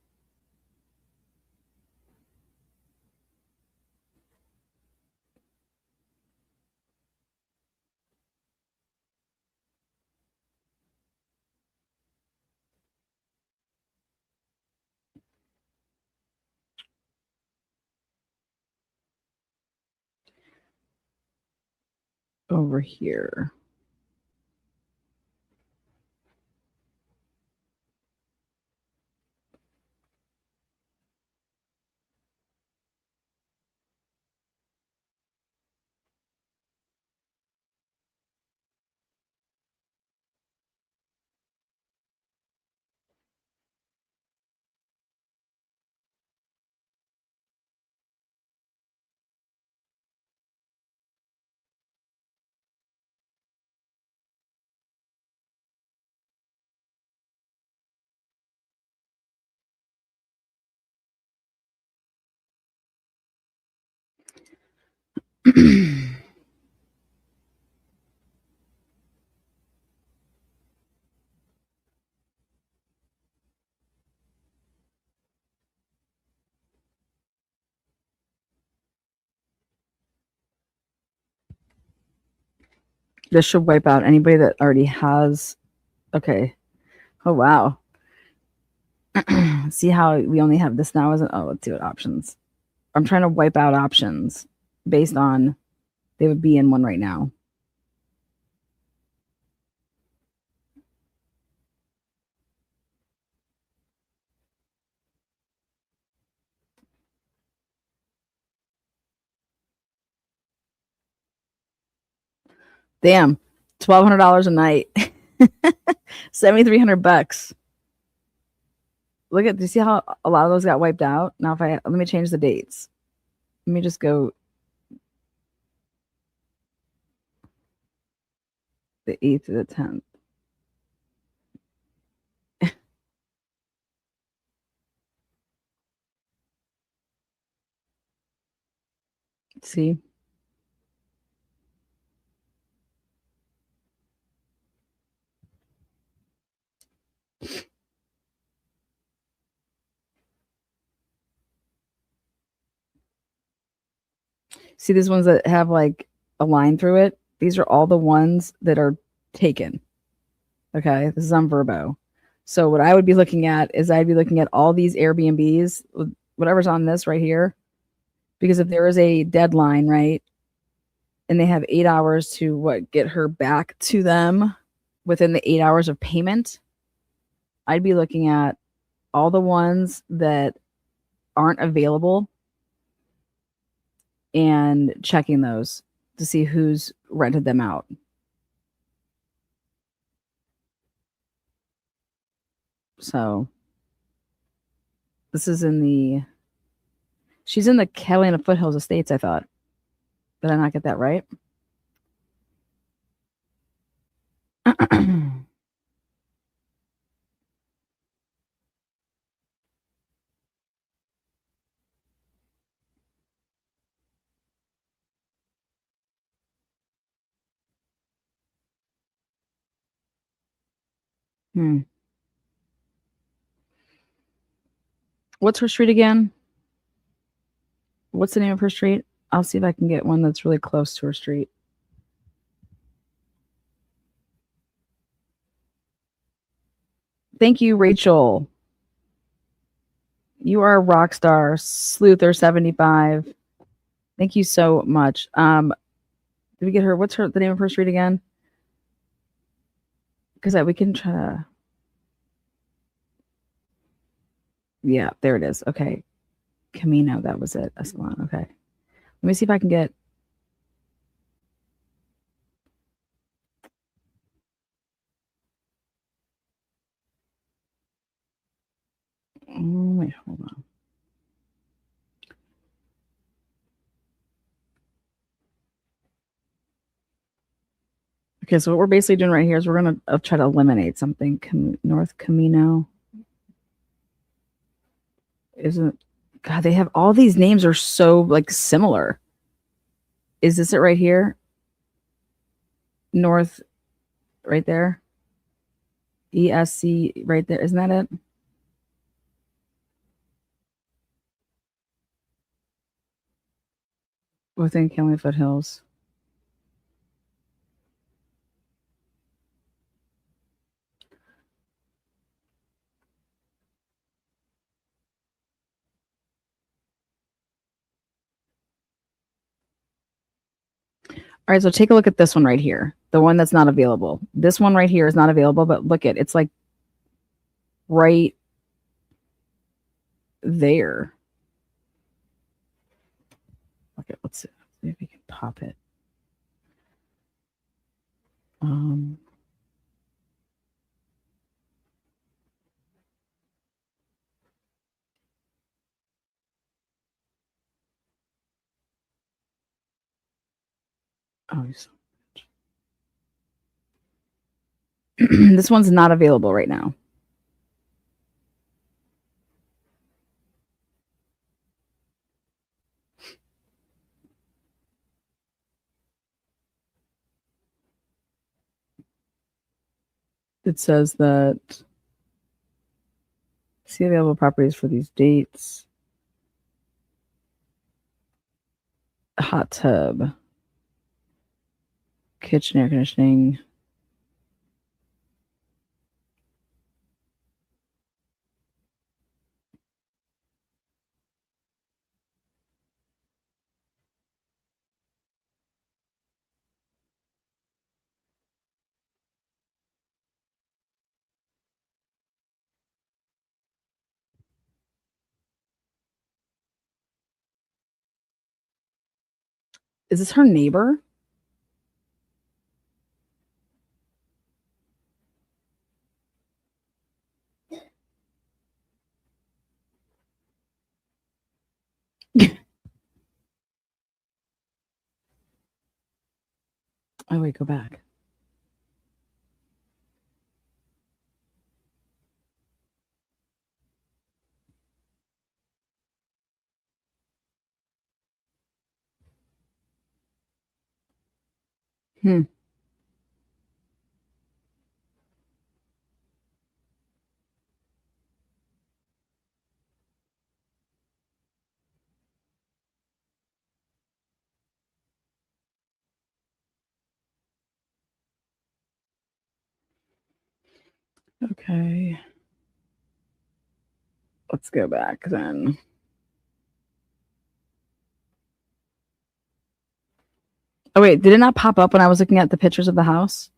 over here. This should wipe out anybody that already has. Okay. Oh, wow. See how we only have this now? Isn't? Oh, let's see what options. I'm trying to wipe out options based on they would be in one right now. Damn, $1,200 a night, $7,300. Look at. Do you see how a lot of those got wiped out? Now, if I let me change the dates. Let me just go the 8th to the 10th. See. See these ones that have like a line through it? These are all the ones that are taken. Okay, this is on Verbo. So what I would be looking at is I'd be looking at all these Airbnbs, whatever's on this right here, because if there is a deadline, right, and they have 8 hours to get her back to them within the 8 hours of payment, I'd be looking at all the ones that aren't available and checking those to see who's rented them out. So this is she's in the Catalina Foothills Estates, I thought. Did I not get that right? What's her street again? What's the name of her street? I'll see if I can get one that's really close to her street. Thank you, Rachel. You are a rock star. Sleuther75. Thank you so much. Did we get her? What's the name of her street again? Because we can try to. Yeah, there it is. Okay. Camino, that was it. Escalon. Okay. Let me see if I can get. Wait, hold on. Okay, so what we're basically doing right here is we're going to try to eliminate something. North Camino. Isn't. God, they have all these names are so like similar. Is this it right here? North, right there. ESC, right there. Isn't that it? Within Catalina Foothills. All right, so take a look at this one right here. The one that's not available. This one right here is not available, but look at it's like right there. Okay, let's see if we can pop it. Oh, this one's not available right now. It says that see available properties for these dates. Hot tub, kitchen air conditioning. Is this her neighbor? Oh, wait, go back. Hmm. Okay. Let's go back then. Oh, wait, did it not pop up when I was looking at the pictures of the house?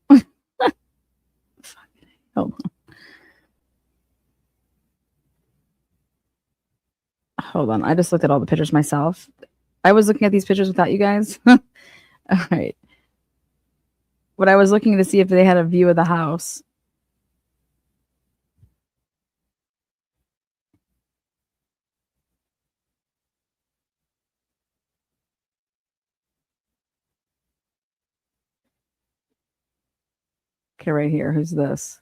Hold on. Hold on. I just looked at all the pictures myself. I was looking at these pictures without you guys. All right. But I was looking to see if they had a view of the house. Okay, right here. Who's this?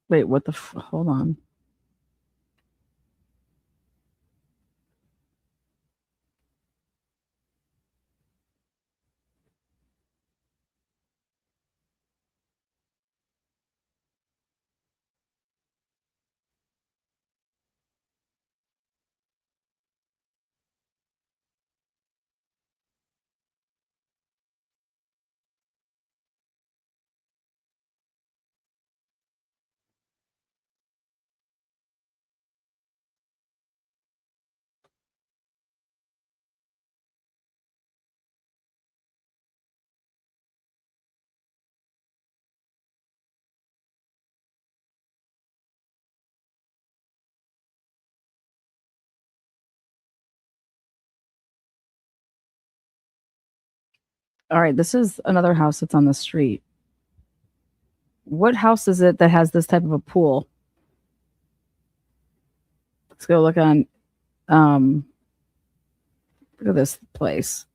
Wait, what the hold on. All right, this is another house that's on the street. What house is it that has this type of a pool? Let's go look on look at this place.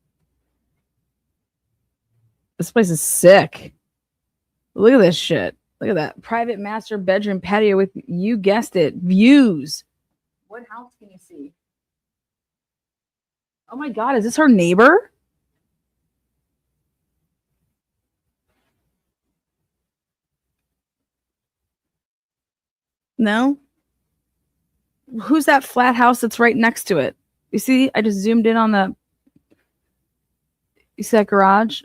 This place is sick. Look at this shit. Look at that. Private master bedroom patio with, you guessed it, views. What house can you see? Oh my God, is this her neighbor? No? Who's that flat house that's right next to it? You see, I just zoomed in on the, you see that garage?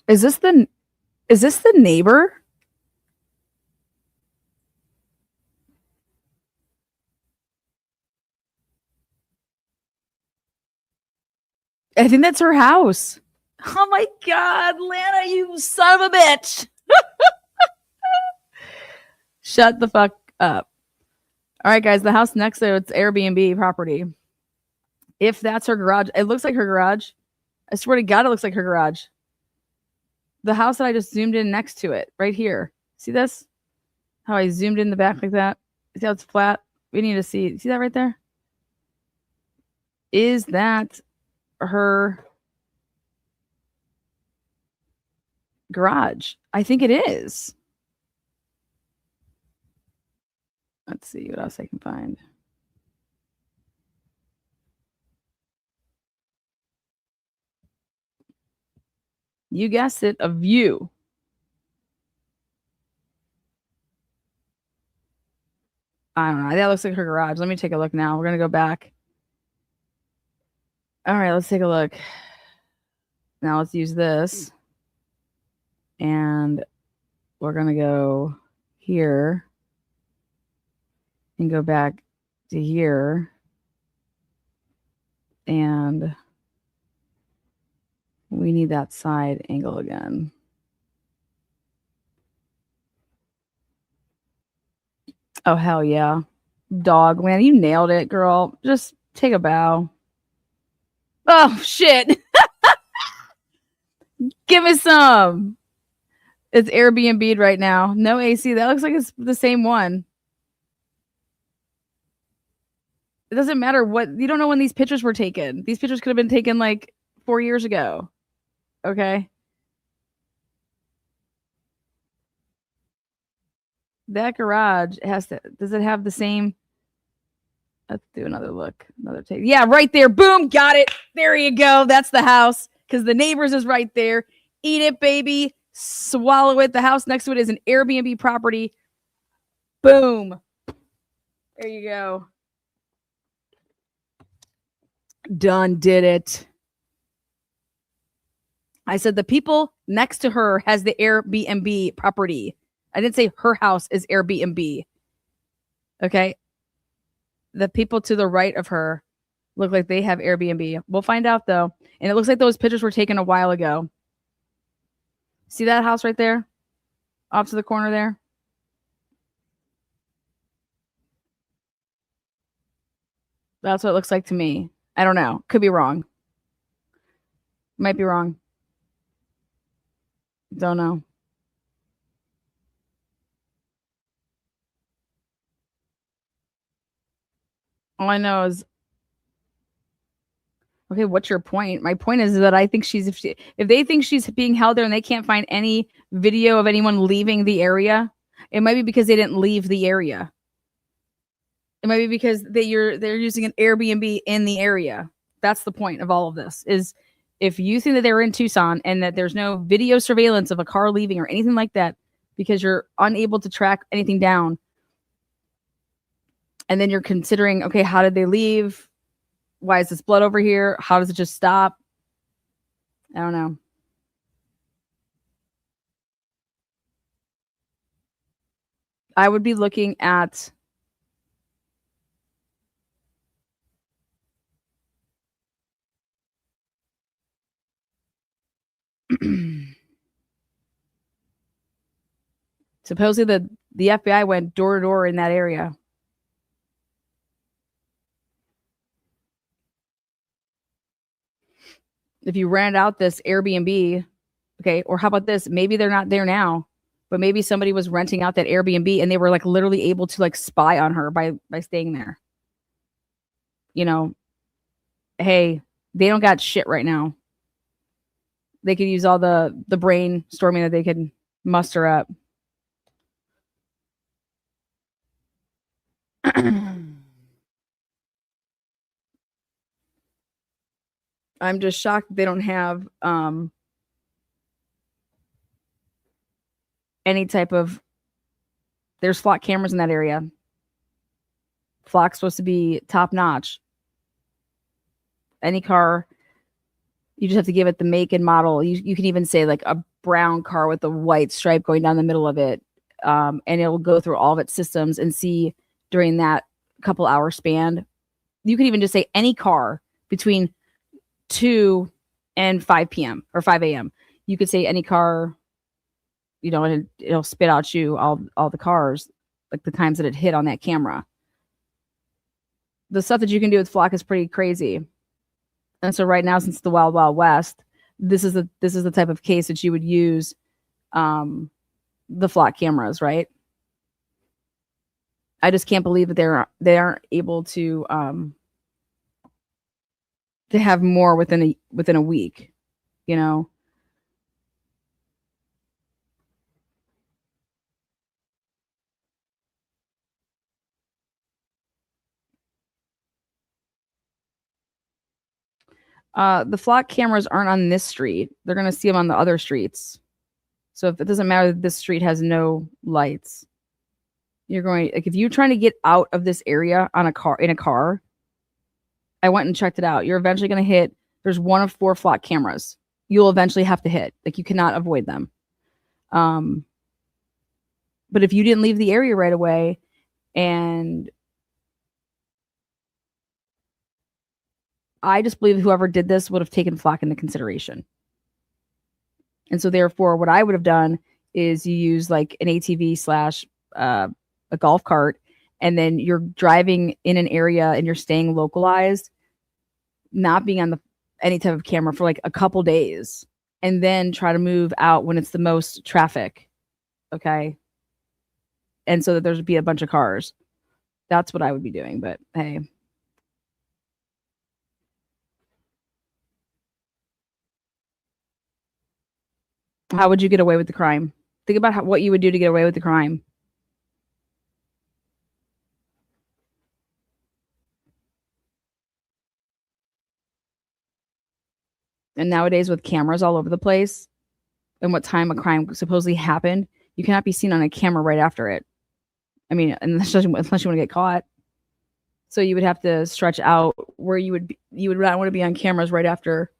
Is this the neighbor? I think that's her house. Oh my God, Lana, you son of a bitch. Shut the fuck up. All right, guys, the house next to it's Airbnb property. If that's her garage, it looks like her garage. I swear to God, it looks like her garage. The house that I just zoomed in next to it, right here. See this? How I zoomed in the back like that? See how it's flat? We need to see that right there? Is that her garage? I think it is. Let's see what else I can find. You guessed it, a view. I don't know. That looks like her garage. Let me take a look now. We're going to go back. All right, let's take a look. Now let's use this. And we're going to go here and go back to here. And we need that side angle again. Oh, hell yeah. Dog, man, you nailed it, girl. Just take a bow. Oh, shit. Give me some. It's Airbnb'd right now. No AC. That looks like it's the same one. It doesn't matter what. You don't know when these pictures were taken. These pictures could have been taken like 4 years ago. Okay. That garage does it have the same? Let's do another look. Another take. Yeah, right there. Boom. Got it. There you go. That's the house because the neighbors is right there. Eat it, baby. Swallow it. The house next to it is an Airbnb property. Boom. There you go. Done. Did it. I said the people next to her has the Airbnb property. I didn't say her house is Airbnb. Okay. The people to the right of her look like they have Airbnb. We'll find out though. And it looks like those pictures were taken a while ago. See that house right there? Off to the corner there? That's what it looks like to me. I don't know. Could be wrong. Might be wrong. Don't know. All I know is, okay, what's your point? My point is that I think if they think she's being held there and they can't find any video of anyone leaving the area, it might be because they didn't leave the area. It might be because they're using an Airbnb in the area. That's the point of all of this. Is if you think that they're in Tucson and that there's no video surveillance of a car leaving or anything like that because you're unable to track anything down, and then you're considering, okay, how did they leave? Why is this blood over here? How does it just stop? I don't know. I would be looking at supposedly the FBI went door to door in that area. If you rent out this Airbnb, okay, or how about this? Maybe they're not there now, but maybe somebody was renting out that Airbnb and they were like literally able to like spy on her by staying there. You know, hey, they don't got shit right now. They could use all the brainstorming that they could muster up. I'm just shocked they don't have any type of. There's flock cameras in that area. Flock's supposed to be top notch. Any car, you just have to give it the make and model. You can even say like a brown car with a white stripe going down the middle of it. And it'll go through all of its systems and see during that couple hour span. You can even just say any car between 2 and 5 p.m. or 5 a.m. You could say any car, and it'll spit out you all the cars, like the times that it hit on that camera. The stuff that you can do with Flock is pretty crazy. And so right now, since it's the Wild Wild West, this is the type of case that you would use the Flock cameras, right? I just can't believe that they aren't able to have more within a week, The Flock cameras aren't on this street. They're going to see them on the other streets. So if it doesn't matter that this street has no lights, if you're trying to get out of this area in a car, I went and checked it out. You're eventually going to hit, there's one of 4 Flock cameras. You'll eventually have to hit. Like, you cannot avoid them. But if you didn't leave the area right away, and I just believe whoever did this would have taken Flock into consideration. And so therefore, what I would have done is you use like an ATV / a golf cart, and then you're driving in an area and you're staying localized, not being on any type of camera for like a couple days, and then try to move out when it's the most traffic. Okay. And so that there's be a bunch of cars. That's what I would be doing. But hey. How would you get away with the crime? Think about what you would do to get away with the crime. And nowadays, with cameras all over the place and what time a crime supposedly happened, you cannot be seen on a camera right after it. I mean, unless you want to get caught. So you would have to stretch out where you would not want to be on cameras right after,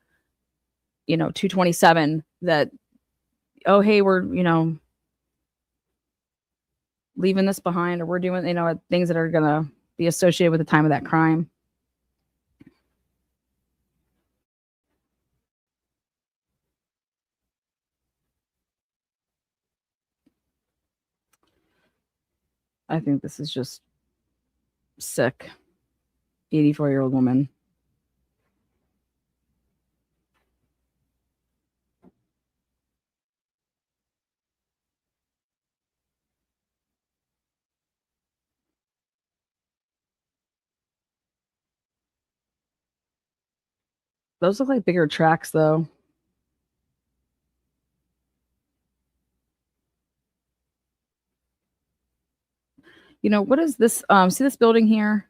227 that, oh, hey, we're, leaving this behind, or we're doing, things that are going to be associated with the time of that crime. I think this is just sick. 84-year-old woman. Those look like bigger tracks, though. What is this? See this building here?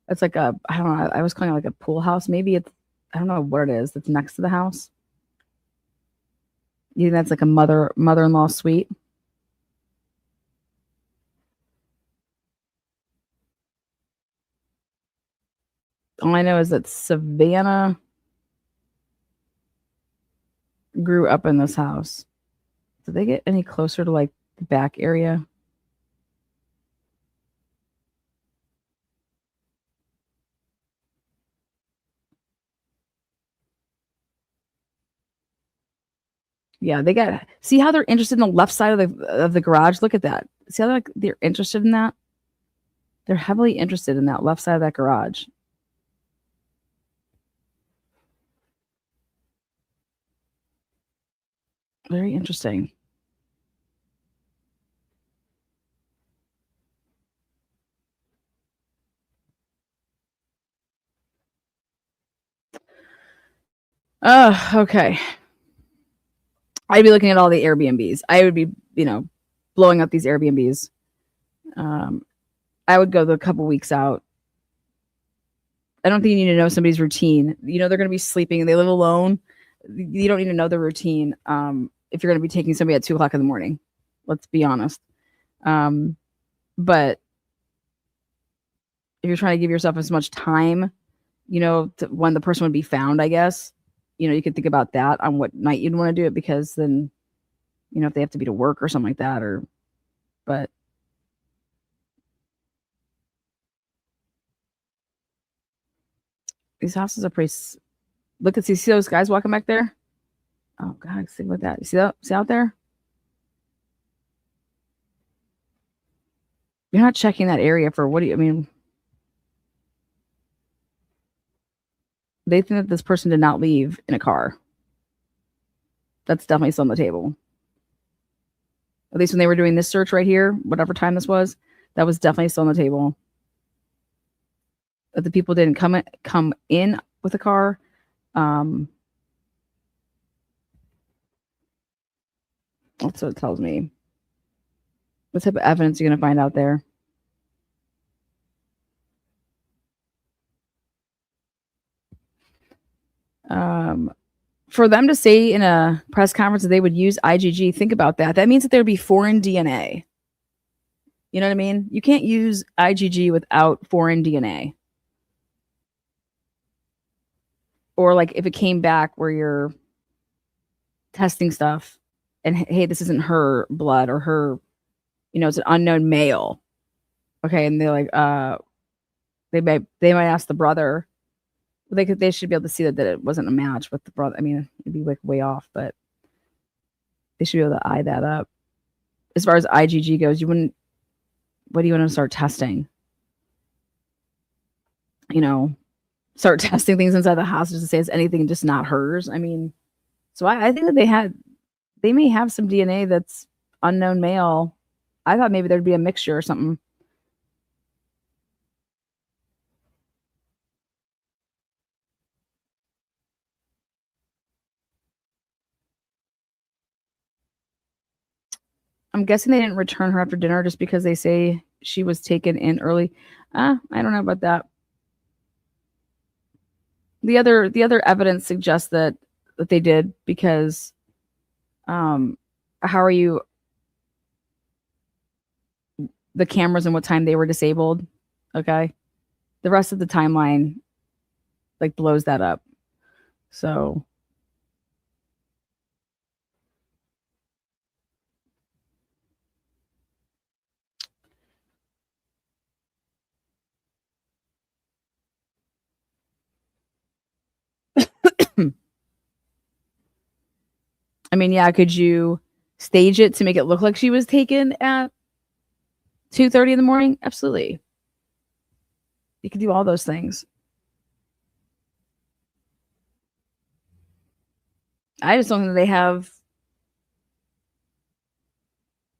It's like I don't know. I was calling it like a pool house. Maybe I don't know what it is that's next to the house. You think that's like a mother-in-law suite? All I know is that Savannah grew up in this house. Did they get any closer to like the back area? Yeah, see how they're interested in the left side of the garage? Look at that. See how they're interested in that? They're heavily interested in that left side of that garage. Very interesting. Okay. I'd be looking at all the Airbnbs. I would be, blowing up these Airbnbs. I would go a couple weeks out. I don't think you need to know somebody's routine. They're going to be sleeping. They live alone. You don't need to know the routine if you're going to be taking somebody at 2:00 in the morning. Let's be honest. But if you're trying to give yourself as much time, when the person would be found, I guess, you could think about that on what night you'd want to do it, because then, if they have to be to work or something like that, but these houses are pretty. Look see those guys walking back there? Oh God, think about that. You see that? See out there? You're not checking that area for what do you? I mean, they think that this person did not leave in a car. That's definitely still on the table. At least when they were doing this search right here, whatever time this was, that was definitely still on the table. That the people didn't come in with a car. That's what it tells me. What type of evidence you're going to find out there? For them to say in a press conference that they would use IgG, think about that. That means that there would be foreign DNA. You know what I mean? You can't use IgG without foreign DNA. Or like if it came back where you're testing stuff and hey, this isn't her blood or her, it's an unknown male. Okay, and they're like, they might ask the brother. They should be able to see that it wasn't a match with the brother. I mean, it'd be like way off, but they should be able to eye that up. As far as IgG goes, what do you want to start testing? Start testing things inside the house just to say it's anything just not hers. I mean, so I think that they may have some DNA that's unknown male. I thought maybe there'd be a mixture or something. I'm guessing they didn't return her after dinner just because they say she was taken in early. I don't know about that. The other evidence suggests that they did because how are you the cameras and what time they were disabled? Okay. The rest of the timeline like blows that up. So I mean, yeah, could you stage it to make it look like she was taken at 2:30 in the morning? Absolutely. You can do all those things. I just don't think they have.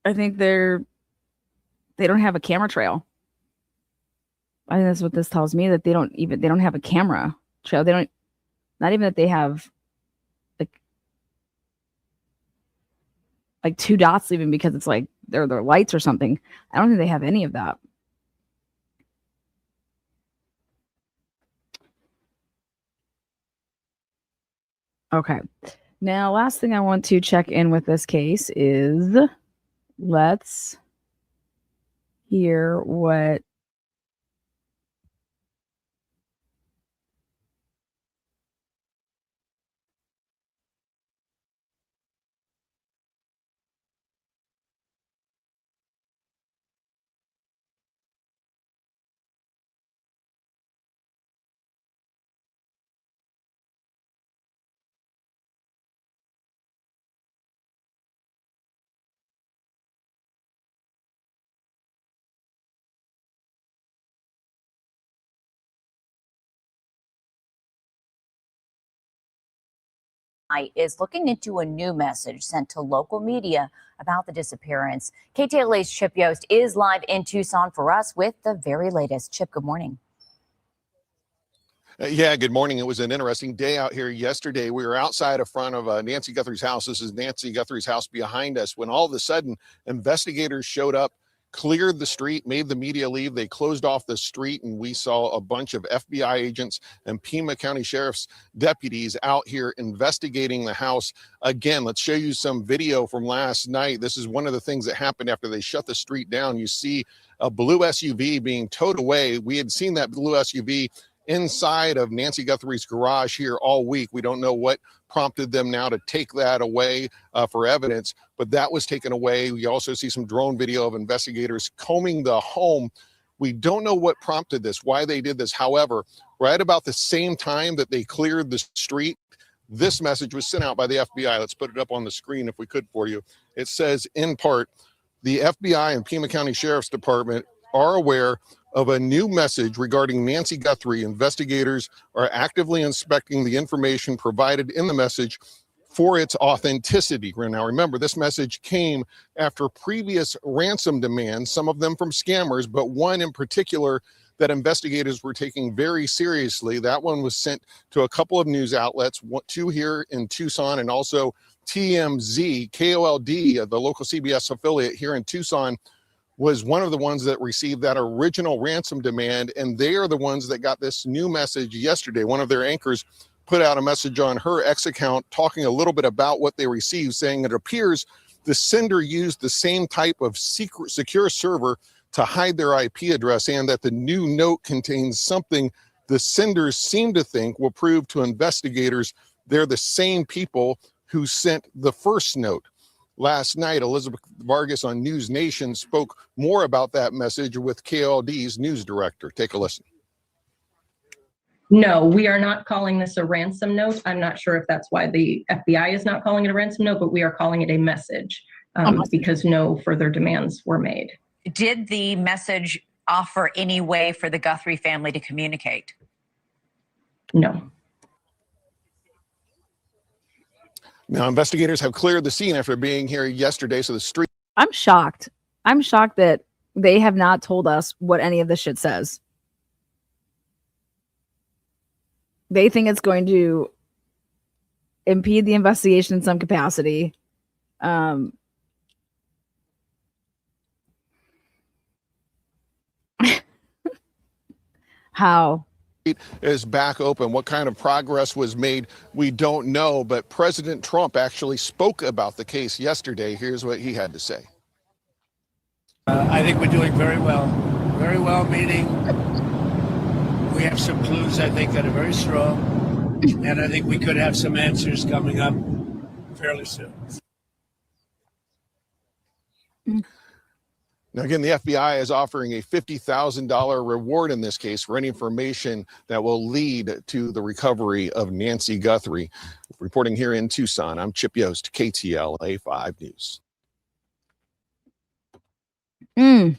I think they don't have a camera trail. I think that's what this tells me, that they don't have a camera trail. Not even that they have like two dots leaving because it's like they're their lights or something. I don't think they have any of that. Okay. Now, last thing I want to check in with this case is let's hear what is looking into a new message sent to local media about the disappearance. KTLA's Chip Yost is live in Tucson for us with the very latest. Chip, good morning. Yeah, good morning. It was an interesting day out here yesterday. We were outside in front of Nancy Guthrie's house. This is Nancy Guthrie's house behind us, when all of a sudden investigators showed up, cleared the street, made the media leave. They closed off the street, and we saw a bunch of FBI agents and Pima County Sheriff's deputies out here investigating the house. Again, let's show you some video from last night. This is one of the things that happened after they shut the street down. You see a blue SUV being towed away. We had seen that blue SUV inside of Nancy Guthrie's garage here all week. We don't know what prompted them now to take that away for evidence, but that was taken away. We also see some drone video of investigators combing the home. We don't know what prompted this, why they did this. However, right about the same time that they cleared the street, this message was sent out by the FBI. Let's put it up on the screen if we could for you. It says, in part, the FBI and Pima County Sheriff's Department are aware of a new message regarding Nancy Guthrie. Investigators are actively inspecting the information provided in the message for its authenticity. Now, remember, this message came after previous ransom demands, some of them from scammers, but one in particular that investigators were taking very seriously. That one was sent to a couple of news outlets, two here in Tucson and also TMZ. KOLD, the local CBS affiliate here in Tucson, was one of the ones that received that original ransom demand, and they are the ones that got this new message yesterday. One of their anchors put out a message on her X account talking a little bit about what they received, saying it appears the sender used the same type of secure server to hide their IP address, and that the new note contains something the senders seem to think will prove to investigators they're the same people who sent the first note. Last night, Elizabeth Vargas on News Nation spoke more about that message with KLD's news director. Take a listen. No, we are not calling this a ransom note. I'm not sure if that's why the FBI is not calling it a ransom note, but we are calling it a message because no further demands were made. Did the message offer any way for the Guthrie family to communicate? No. Now, investigators have cleared the scene after being here yesterday, so the street... I'm shocked. I'm shocked that they have not told us what any of this shit says. They think it's going to impede the investigation in some capacity. How? Is back open. What kind of progress was made, we don't know, but President Trump actually spoke about the case yesterday. Here's what he had to say. I think we're doing very well. Very well, meaning we have some clues, I think, that are very strong. And I think we could have some answers coming up fairly soon. Now, again, the FBI is offering a $50,000 reward in this case for any information that will lead to the recovery of Nancy Guthrie. Reporting here in Tucson, I'm Chip Yost, KTLA 5 News. There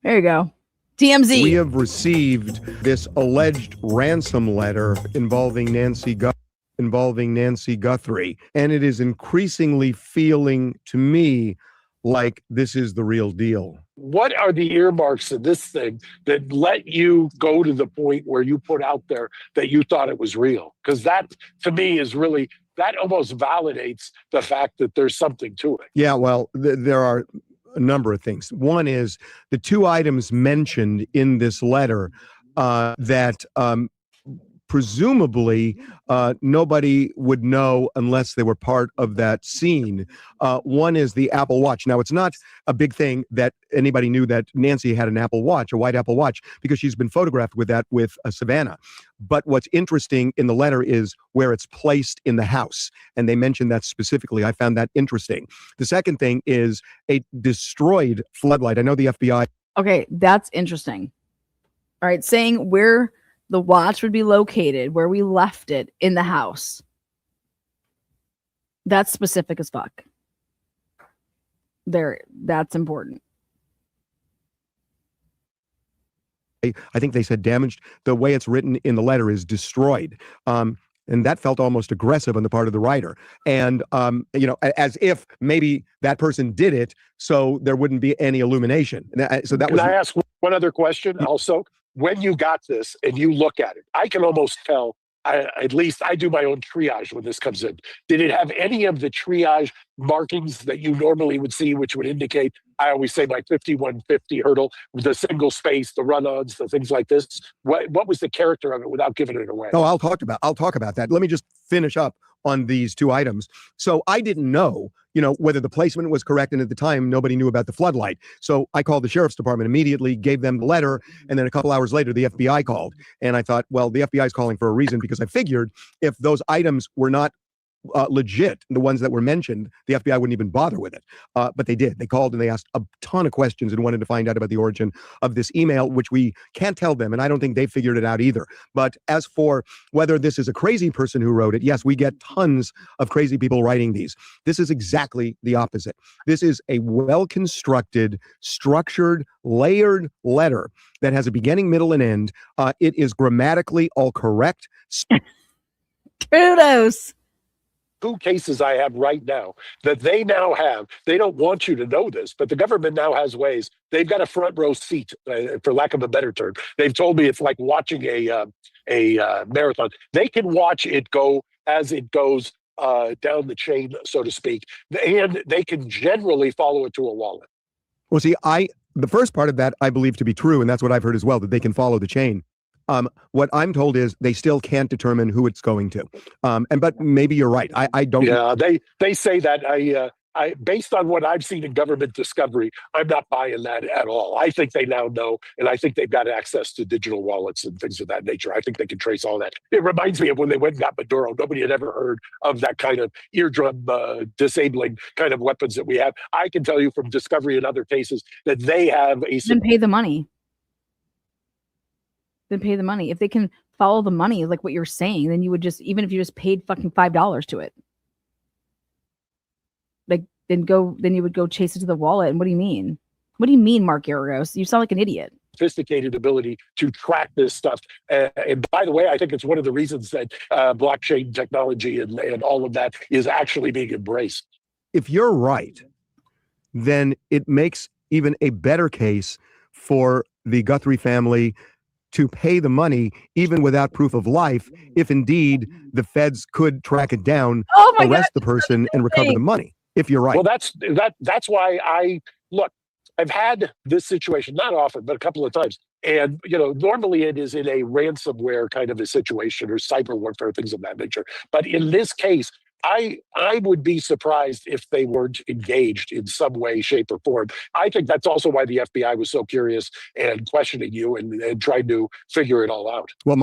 you go. TMZ. We have received this alleged ransom letter involving Nancy Guthrie, and it is increasingly feeling to me like this is the real deal. What are the earmarks of this thing that let you go to the point where you put out there that you thought it was real? Because that, to me, is really, that almost validates the fact that there's something to it. Yeah, well, there are a number of things. One is the two items mentioned in this letter that presumably nobody would know unless they were part of that scene. One is the Apple Watch. Now, it's not a big thing that anybody knew that Nancy had an Apple Watch, a white Apple Watch, because she's been photographed with that with Savannah. But what's interesting in the letter is where it's placed in the house. And they mentioned that specifically. I found that interesting. The second thing is a destroyed floodlight. I know the FBI. Okay, that's interesting. All right, saying where the watch would be located, where we left it in the house. That's specific as fuck. That's important. I think they said damaged. The way it's written in the letter is destroyed. And that felt almost aggressive on the part of the writer. And, as if maybe that person did it, so there wouldn't be any illumination. So that Can I ask one other question also? When you got this and you look at it, I can almost tell, at least I do my own triage when this comes in. Did it have any of the triage markings that you normally would see, which would indicate, I always say my 5150 hurdle, the single space, the run-ons, the things like this? What was the character of it without giving it away? No, I'll talk about that. Let me just finish up on these two items. So I didn't know, whether the placement was correct. And at the time, nobody knew about the floodlight. So I called the sheriff's department immediately, gave them the letter. And then a couple hours later, the FBI called. And I thought, well, the FBI is calling for a reason, because I figured if those items were not legit, the ones that were mentioned, the FBI wouldn't even bother with it. But they did. They called and they asked a ton of questions and wanted to find out about the origin of this email, which we can't tell them. And I don't think they figured it out either. But as for whether this is a crazy person who wrote it, yes, we get tons of crazy people writing these. This is exactly the opposite. This is a well-constructed, structured, layered letter that has a beginning, middle, and end. It is grammatically all correct. Kudos. 2 cases I have right now that they now have. They don't want you to know this, but the government now has ways. They've got a front row seat, for lack of a better term. They've told me it's like watching a marathon. They can watch it go as it goes down the chain, so to speak, and they can generally follow it to a wallet. Well, see, the first part of that I believe to be true, and that's what I've heard as well, that they can follow the chain. What I'm told is they still can't determine who it's going to. But maybe you're right. I don't. Yeah, they say that. I based on what I've seen in government discovery, I'm not buying that at all. I think they now know, and I think they've got access to digital wallets and things of that nature. I think they can trace all that. It reminds me of when they went and got Maduro. Nobody had ever heard of that kind of eardrum disabling kind of weapons that we have. I can tell you from discovery in other cases that they have a. Then pay the money. Then pay the money. If they can follow the money, like what you're saying, then you would just, even if you just paid fucking $5 to it, like then you would go chase it to the wallet. And what do you mean? What do you mean, Mark Garagos? You sound like an idiot. Sophisticated ability to track this stuff. And by the way, I think it's one of the reasons that blockchain technology and all of that is actually being embraced. If you're right, then it makes even a better case for the Guthrie family to pay the money even without proof of life, if indeed the feds could track it down, arrest the person, and recover the money. If you're right. Well, that's why I look. I've had this situation, not often, but a couple of times. And, normally it is in a ransomware kind of a situation or cyber warfare, things of that nature. But in this case, I would be surprised if they weren't engaged in some way, shape, or form. I think that's also why the FBI was so curious and questioning you and trying to figure it all out. Well,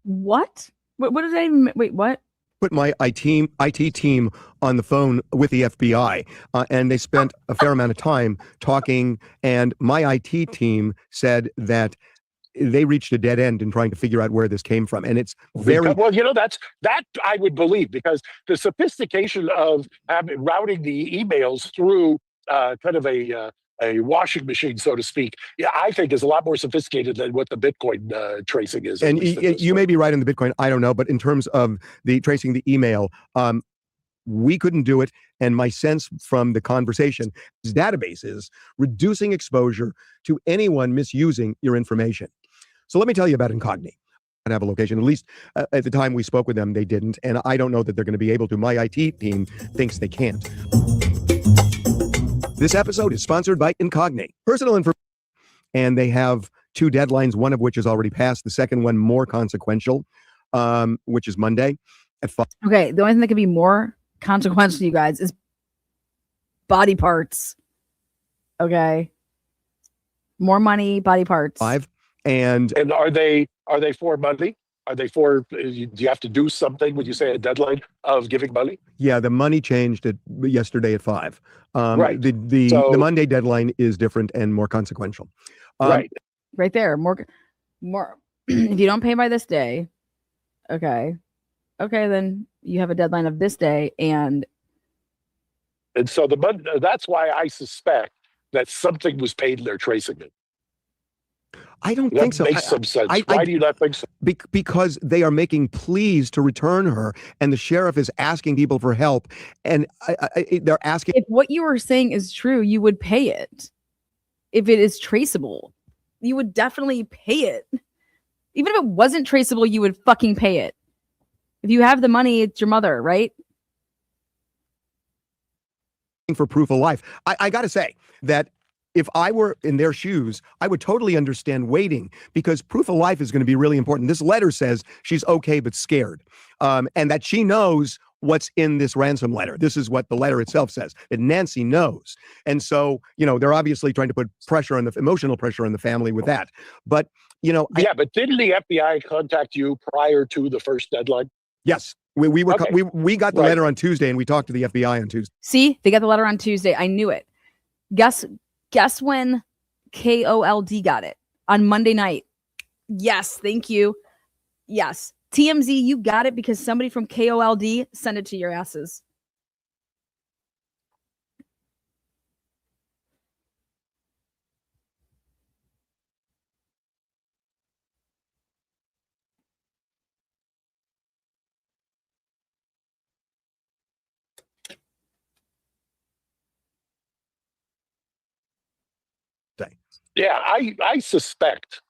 What does that even, wait, what? Put my IT team on the phone with the FBI, and they spent a fair amount of time talking, and my IT team said that they reached a dead end in trying to figure out where this came from. And it's very well, that I would believe, because the sophistication of routing the emails through kind of a washing machine, so to speak, I think is a lot more sophisticated than what the Bitcoin tracing is. And you may be right in the Bitcoin, I don't know, but in terms of the tracing the email, we couldn't do it. And my sense from the conversation is databases reducing exposure to anyone misusing your information. So let me tell you about Incogni. I have a location. At least at the time we spoke with them, they didn't. And I don't know that they're going to be able to. My IT team thinks they can't. This episode is sponsored by Incogni. Personal information. And they have 2 deadlines, one of which is already passed. The second one more consequential, which is Monday at 5. Okay, the only thing that could be more consequential, you guys, is body parts. Okay. More money, body parts. 5. And are they for money? Are they for? Do you have to do something when you say a deadline of giving money? Yeah, the money changed yesterday at 5. Right. The Monday deadline is different and more consequential. Right there. More. If you don't pay by this day, okay, then you have a deadline of this day, and so that's why I suspect that something was paid and they're tracing it. I don't think so. Makes some sense. Why do you not think so? Because they are making pleas to return her, and the sheriff is asking people for help, and they're asking. If what you are saying is true, you would pay it. If it is traceable, you would definitely pay it. Even if it wasn't traceable, you would fucking pay it. If you have the money, it's your mother, right? For proof of life. I got to say that if I were in their shoes, I would totally understand waiting, because proof of life is going to be really important. This letter says she's okay but scared, and that she knows what's in this ransom letter. This is what the letter itself says, that Nancy knows. And so, they're obviously trying to put emotional pressure on the family with that. But, but didn't the FBI contact you prior to the first deadline? Yes. We got the Right. letter on Tuesday, and we talked to the FBI on Tuesday. See, they got the letter on Tuesday. I knew it. Guess when KOLD got it? On Monday night. Yes, thank you. Yes. TMZ, you got it because somebody from KOLD sent it to your asses. Yeah, I suspect,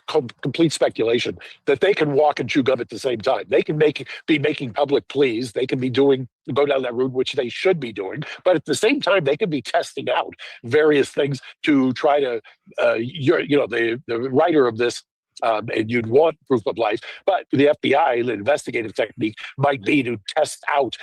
complete speculation, that they can walk and chew gum at the same time. They can be making public pleas. They can go down that route, which they should be doing. But at the same time, they can be testing out various things to try to, the writer of this, and you'd want proof of life, but the FBI, the investigative technique might be to test out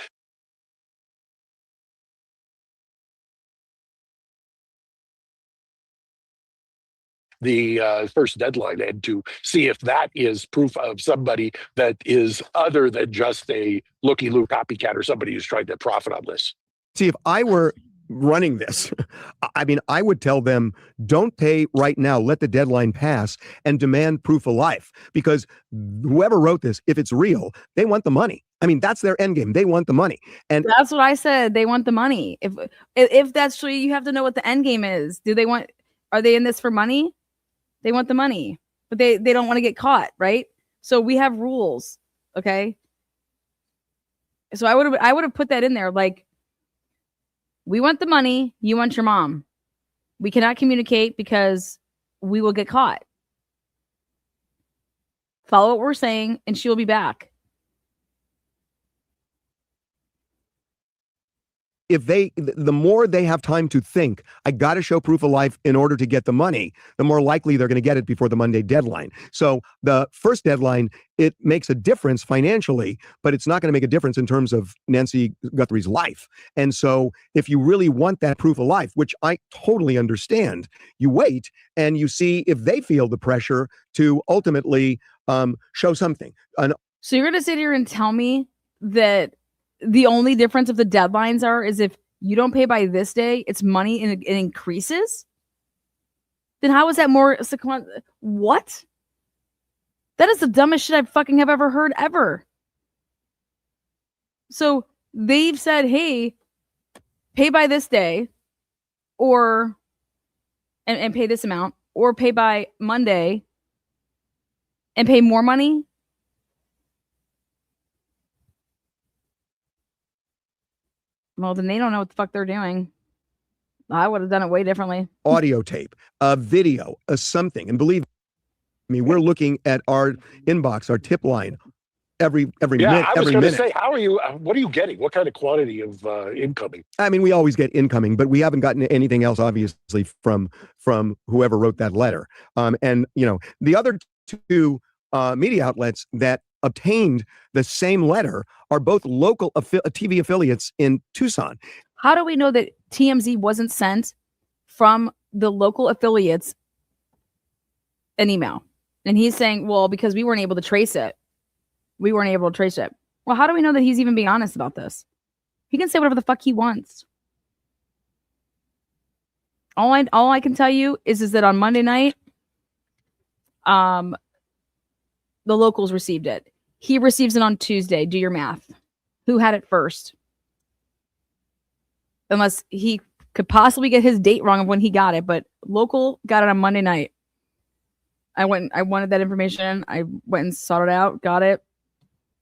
the first deadline and to see if that is proof of somebody that is other than just a looky-loo copycat or somebody who's trying to profit on this. See, if I were running this, I would tell them, don't pay right now, let the deadline pass and demand proof of life, because whoever wrote this, if it's real, they want the money. That's their end game. They want the money. And that's what I said. They want the money. If that's true, you have to know what the end game is. Are they in this for money? They want the money, but they don't want to get caught, right? So we have rules, okay? So I would have put that in there, like, we want the money, you want your mom. We cannot communicate because we will get caught. Follow what we're saying, and she will be back. if the more they have time to think, I got to show proof of life in order to get the money, the more likely they're going to get it before the Monday deadline. So the first deadline, it makes a difference financially, but it's not going to make a difference in terms of Nancy Guthrie's life. And so if you really want that proof of life, which I totally understand, you wait and you see if they feel the pressure to ultimately show something. So you're going to sit here and tell me that the only difference of the deadlines is if you don't pay by this day, it's money and it increases? Then how is that more what? That is the dumbest shit I fucking have ever heard ever. So they've said, hey, pay by this day or and pay this amount, or pay by Monday and pay more money. Well, then they don't know what the fuck they're doing. I would have done it way differently. Audio tape, a video, a something. And believe me, we're looking at our inbox, our tip line every minute. I was going to say, how are you? What are you getting? What kind of quantity of incoming? I mean, we always get incoming, but we haven't gotten anything else, obviously, from whoever wrote that letter. And you know, the other two media outlets that obtained the same letter are both local TV affiliates in Tucson. How do we know that TMZ wasn't sent from the local affiliates an email? And he's saying, well, because we weren't able to trace it. We weren't able to trace it. Well, how do we know that he's even being honest about this? He can say whatever the fuck he wants. All I can tell you is that on Monday night, the locals received it. He receives it on Tuesday. Do your math. Who had it first? Unless he could possibly get his date wrong of when he got it, but local got it on Monday night. I wanted that information. I went and sought it out, got it.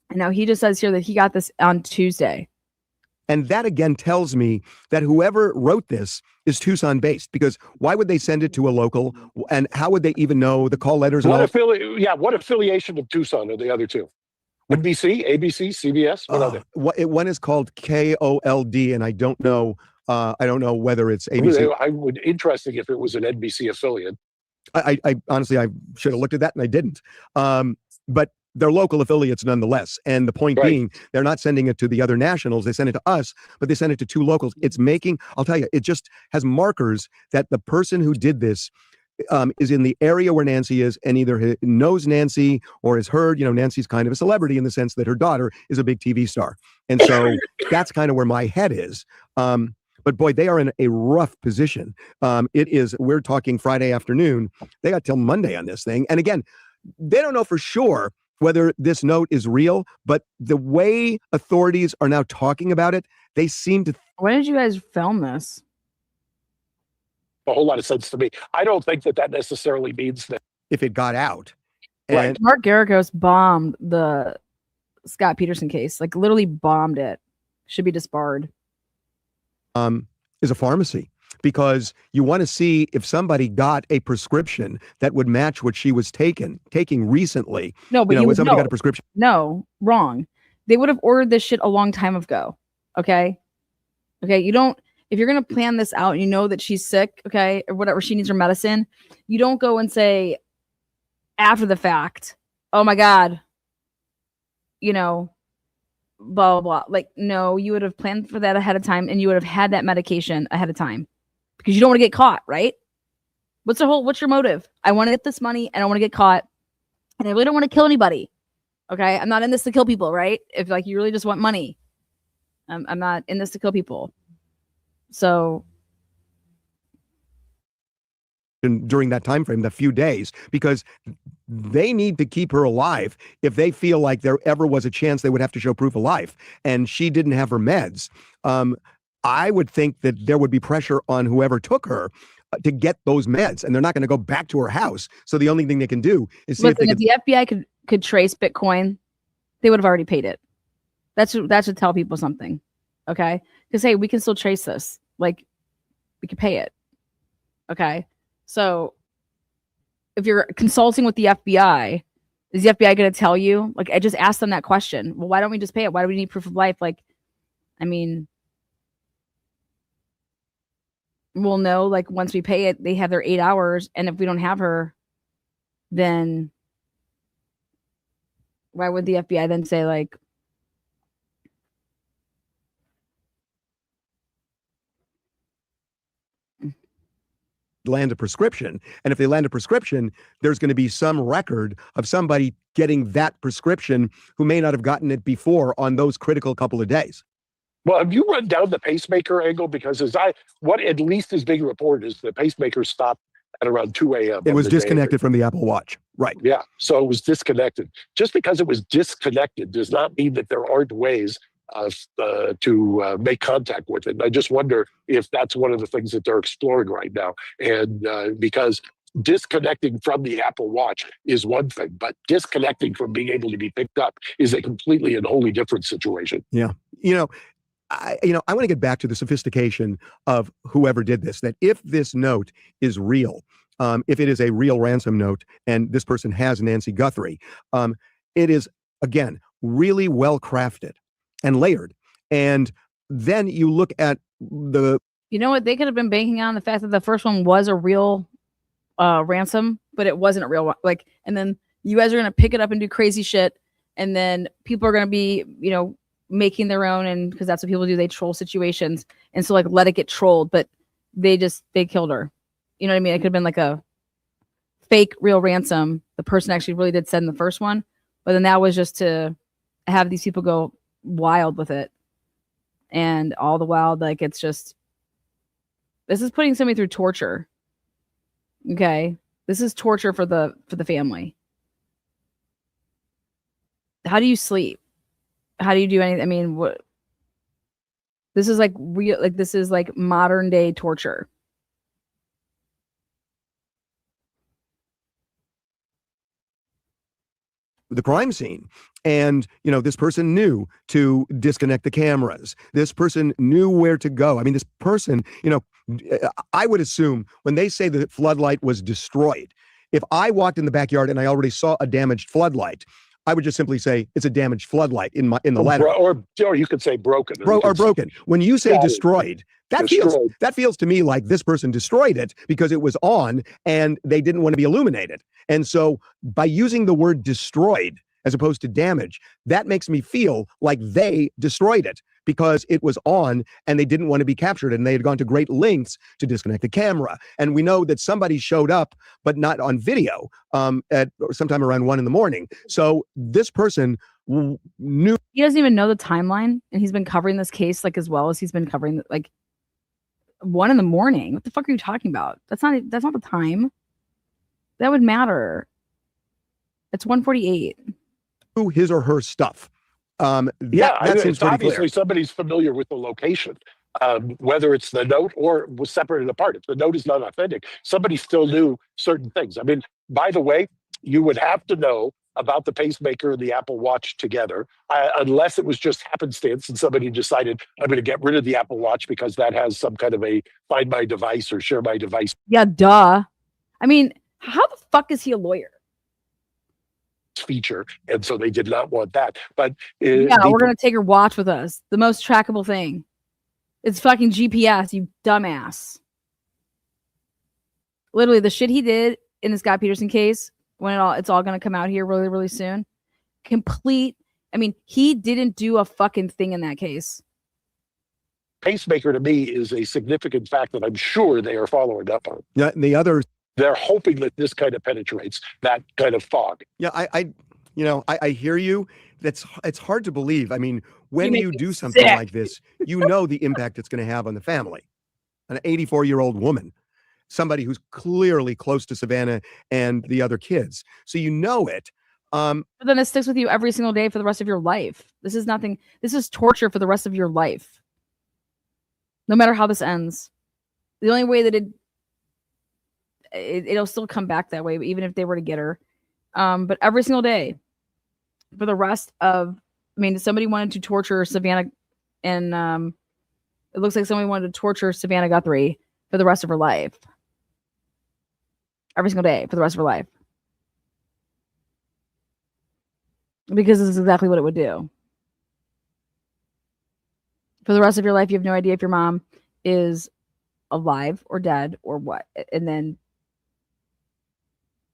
And now he just says here that he got this on Tuesday. And that again tells me that whoever wrote this is Tucson based, because why would they send it to a local? And how would they even know the call letters? What affiliation of Tucson are the other two? NBC, ABC, CBS? What are they? One is called KOLD, and I don't know whether it's ABC. I would interesting if it was an NBC affiliate. I honestly, I should have looked at that and I didn't. But they're local affiliates nonetheless. And the point being, they're not sending it to the other nationals. They send it to us, but they send it to 2 locals. It's making, I'll tell you, it just has markers that the person who did this is in the area where Nancy is and either knows Nancy or has heard, Nancy's kind of a celebrity in the sense that her daughter is a big TV star. And so that's kind of where my head is. But boy, they are in a rough position. We're talking Friday afternoon. They got till Monday on this thing. And again, they don't know for sure whether this note is real, but the way authorities are now talking about it, they seem to. When did you guys film this? A whole lot of sense to me. I don't think that necessarily means that if it got out. And Mark Garagos bombed the Scott Peterson case, like literally bombed it. Should be disbarred. Is a pharmacy, because you want to see if somebody got a prescription that would match what she was taking recently. No, but when somebody got a prescription. No, wrong. They would have ordered this shit a long time ago. Okay. You don't. If you're going to plan this out and you know that she's sick, okay, or whatever, she needs her medicine, you don't go and say after the fact, oh my God, blah, blah, blah. Like, no, you would have planned for that ahead of time and you would have had that medication ahead of time because you don't want to get caught, right? What's your motive? I want to get this money and I want to get caught and I really don't want to kill anybody. Okay. I'm not in this to kill people, right? If like you really just want money, I'm not in this to kill people. So during that time frame, the few days, because they need to keep her alive. If they feel like there ever was a chance, they would have to show proof of life, and she didn't have her meds. I would think that there would be pressure on whoever took her to get those meds, and they're not going to go back to her house. So the only thing they can do is see if the FBI could trace Bitcoin, they would have already paid it. That should tell people something. Okay. Because, hey, we can still trace this. Like, we can pay it. Okay. So if you're consulting with the FBI, is the FBI going to tell you? Like, I just asked them that question. Well, why don't we just pay it? Why do we need proof of life? Like, I mean, we'll know, like, once we pay it, they have their 8 hours. And if we don't have her, then why would the FBI then say, like, land a prescription? And if they land a prescription, there's going to be some record of somebody getting that prescription who may not have gotten it before on those critical couple of days. Well, have you run down the pacemaker angle? Because what at least is being reported is the pacemaker stopped at around 2 a.m. It was disconnected from the Apple Watch. Right. Yeah. So it was disconnected. Just because it was disconnected does not mean that there aren't ways to make contact with it. And I just wonder if that's one of the things that they're exploring right now. And because disconnecting from the Apple Watch is one thing, but disconnecting from being able to be picked up is a completely and wholly different situation. Yeah. I want to get back to the sophistication of whoever did this, that if this note is real, if it is a real ransom note and this person has Nancy Guthrie, it is, again, really well crafted and layered. And then you look at the. You know what? They could have been banking on the fact that the first one was a real ransom, but it wasn't a real one. Like, and then you guys are going to pick it up and do crazy shit. And then people are going to be, making their own. And because that's what people do, they troll situations. And so, like, let it get trolled. But they killed her. You know what I mean? It could have been like a fake real ransom. The person actually really did send the first one. But then that was just to have these people go wild with it. And all the while, like, it's just, this is putting somebody through torture. Okay. This is torture for the family. How do you sleep? How do you do anything? I mean, what? This is like real, like, this is like modern day torture. The crime scene. And, this person knew to disconnect the cameras. This person knew where to go. I mean, this person, I would assume when they say the floodlight was destroyed, if I walked in the backyard and I already saw a damaged floodlight, I would just simply say it's a damaged floodlight in the letter. Or you could say broken. Or broken. When you say destroyed, that feels to me like this person destroyed it because it was on and they didn't want to be illuminated. And so by using the word destroyed, as opposed to damage. That makes me feel like they destroyed it because it was on and they didn't want to be captured, and they had gone to great lengths to disconnect the camera. And we know that somebody showed up, but not on video, at sometime around 1 a.m. So this person knew. He doesn't even know the timeline, and he's been covering this case like as well as he's been covering 1 a.m. What the fuck are you talking about? That's not the time. That would matter. It's 1:48. His or her stuff. That seems it's pretty obviously clear. somebody's familiar with the location, whether it's the note or was separated apart. If the note is not authentic, somebody still knew certain things. I mean, by the way, you would have to know about the pacemaker and the Apple Watch together, unless it was just happenstance and somebody decided, I'm going to get rid of the Apple Watch because that has some kind of a find my device or share my device Yeah, duh. I mean, how the fuck is he a lawyer? feature, and so they did not want that. But Yeah, we're gonna take your watch with us. The most trackable thing. It's fucking GPS, you dumbass. Literally, the shit he did in the Scott Peterson case, when it's all gonna come out here really, really soon. I mean, he didn't do a fucking thing in that case. Pacemaker to me is a significant fact that I'm sure they are following up on. Yeah, and the other. They're hoping that this kind of penetrates that kind of fog. Yeah, I hear you. It's hard to believe. I mean, when you do something sick. like this, you know the impact it's going to have on the family. An 84-year-old woman, somebody who's clearly close to Savannah and the other kids. So you know it. But then it sticks with you every single day for the rest of your life. This is nothing. This is torture for the rest of your life. No matter how this ends. The only way that it'll still come back that way, even if they were to get her. But every single day for the rest of, somebody wanted to torture Savannah, and it looks like somebody wanted to torture Savannah Guthrie for the rest of her life. Every single day for the rest of her life. Because this is exactly what it would do. For the rest of your life, you have no idea if your mom is alive or dead or what. And then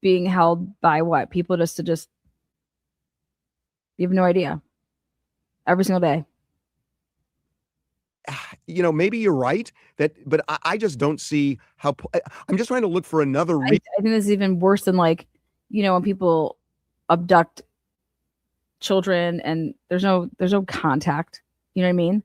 being held by what? People you have no idea. Every single day. Maybe you're right, but I just don't see how. I'm just trying to look for another reason. I think this is even worse than when people abduct children and there's no contact. You know what I mean?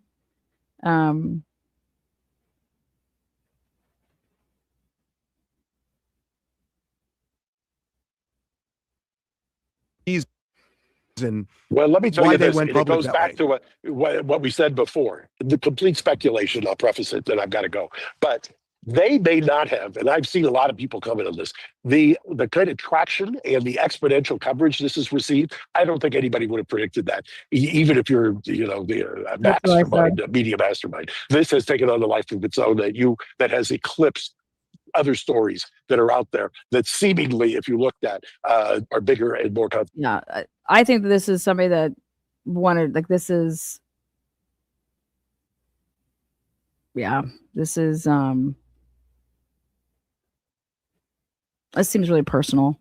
Well, let me tell why you they this. went And it public goes that back way. to what we said before. The complete speculation, I'll preface it, then I've got to go. But they may not have, and I've seen a lot of people comment on this, the kind of traction and the exponential coverage this has received. I don't think anybody would have predicted that, even if you're, the mastermind, a media mastermind. This has taken on a life of its own that has eclipsed other stories that are out there that seemingly, if you looked at, are bigger and more complex. Yeah, I think that this is somebody that wanted, this is this seems really personal.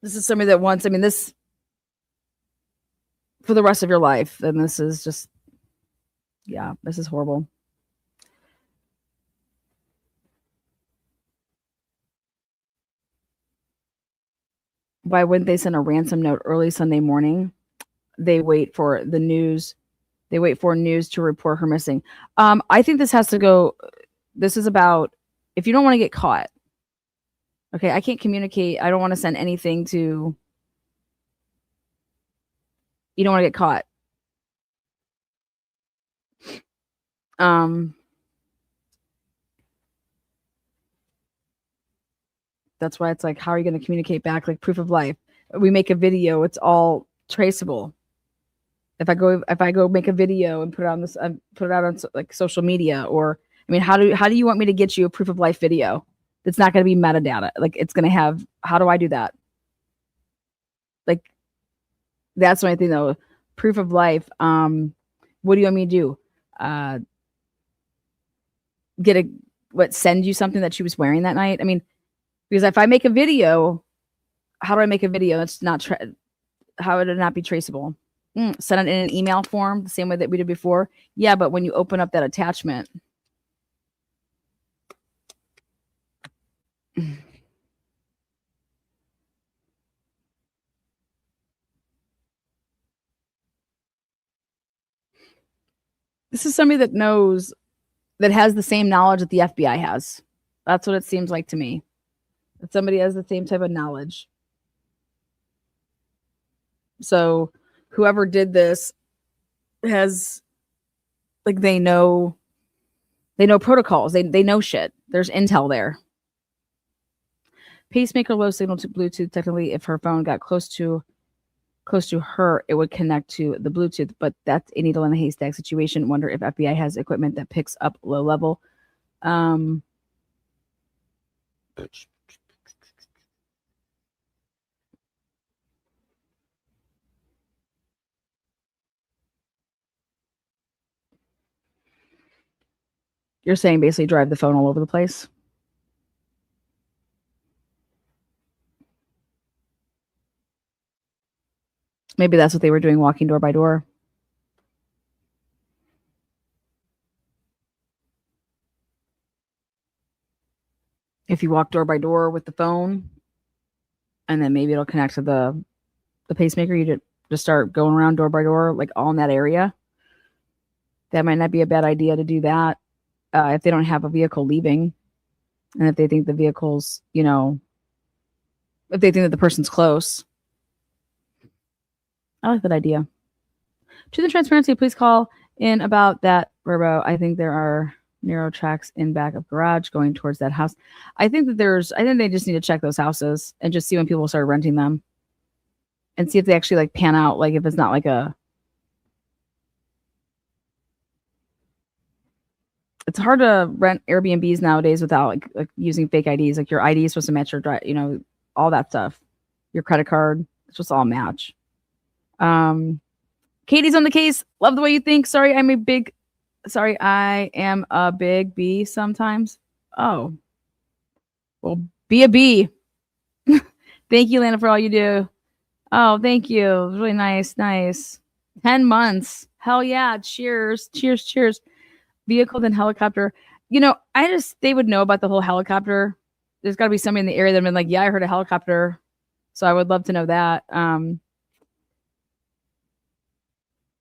This is somebody that wants, this for the rest of your life. And this is just, this is horrible. Why wouldn't they send a ransom note early Sunday morning? They wait for the news. They wait for news to report her missing. I think this has to go. This is about if you don't want to get caught. Okay, I can't communicate. I don't want to send anything to. You don't want to get caught. That's why it's like, how are you going to communicate back? Like proof of life. We make a video, it's all traceable. If I go make a video and put it out on social media, or how do you want me to get you a proof of life video? It's not going to be metadata. It's going to have. How do I do that? That's the only thing though. Proof of life. What do you want me to do? Send you something that she was wearing that night? Because if I make a video how do I make a video that's not how would it not be traceable? Send it in an email form the same way that we did before. Yeah, but when you open up that attachment, this is somebody that knows, that has the same knowledge that the FBI has. That's what it seems like to me. That somebody has the same type of knowledge. So whoever did this has, like, they know protocols. They know shit. There's intel there. Pacemaker low signal to Bluetooth. Technically, if her phone got close to her, it would connect to the Bluetooth. But that's a needle in a haystack situation. Wonder if FBI has equipment that picks up low level. You're saying basically drive the phone all over the place? Maybe that's what they were doing, walking door by door. If you walk door by door with the phone, and then maybe it'll connect to the pacemaker, you just start going around door by door, like all in that area. That might not be a bad idea to do that if they don't have a vehicle leaving, and if they think the vehicle's, if they think that the person's close. I like that idea. Truth and transparency, please call in about that, Verbo. I think there are narrow tracks in back of garage going towards that house. I think they just need to check those houses and just see when people start renting them and see if they actually like pan out. Like if it's not like it's hard to rent Airbnbs nowadays without like using fake IDs. Like your ID is supposed to match your, all that stuff. Your credit card, it's supposed to all match. Katie's on the case. Love the way you think. Sorry, I am a big B sometimes. Oh, well, be a B. Thank you, Lana, for all you do. Oh, thank you. It was really nice. 10 months. Hell yeah. Cheers. Vehicle then helicopter. They would know about the whole helicopter. There's got to be somebody in the area that have been like, yeah, I heard a helicopter. So I would love to know that.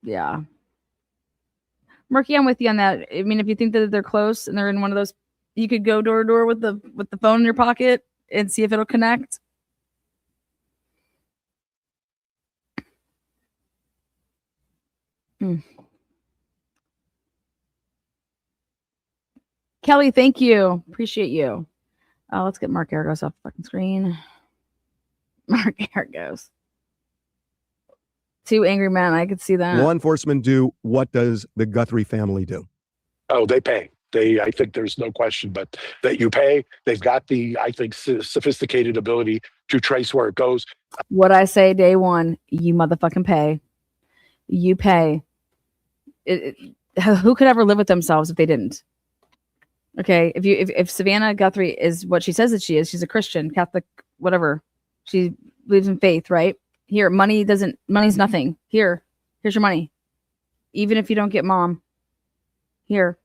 Yeah. Murky, I'm with you on that. I mean, if you think that they're close and they're in one of those, you could go door to door with the phone in your pocket and see if it'll connect. Kelly, thank you. Appreciate you. Let's get Mark Argos off the fucking screen. Mark Argos. Two angry men. I could see that. Law enforcement do. What does the Guthrie family do? Oh, they pay. I think there's no question, but that you pay. They've got the, I think, sophisticated ability to trace where it goes. What I say day one, you motherfucking pay. You pay. Who could ever live with themselves if they didn't? Okay, if Savannah Guthrie is what she says that she is, she's a Christian, Catholic, whatever. She believes in faith, right? Here, money's nothing. Here's your money. Even if you don't get mom. Here.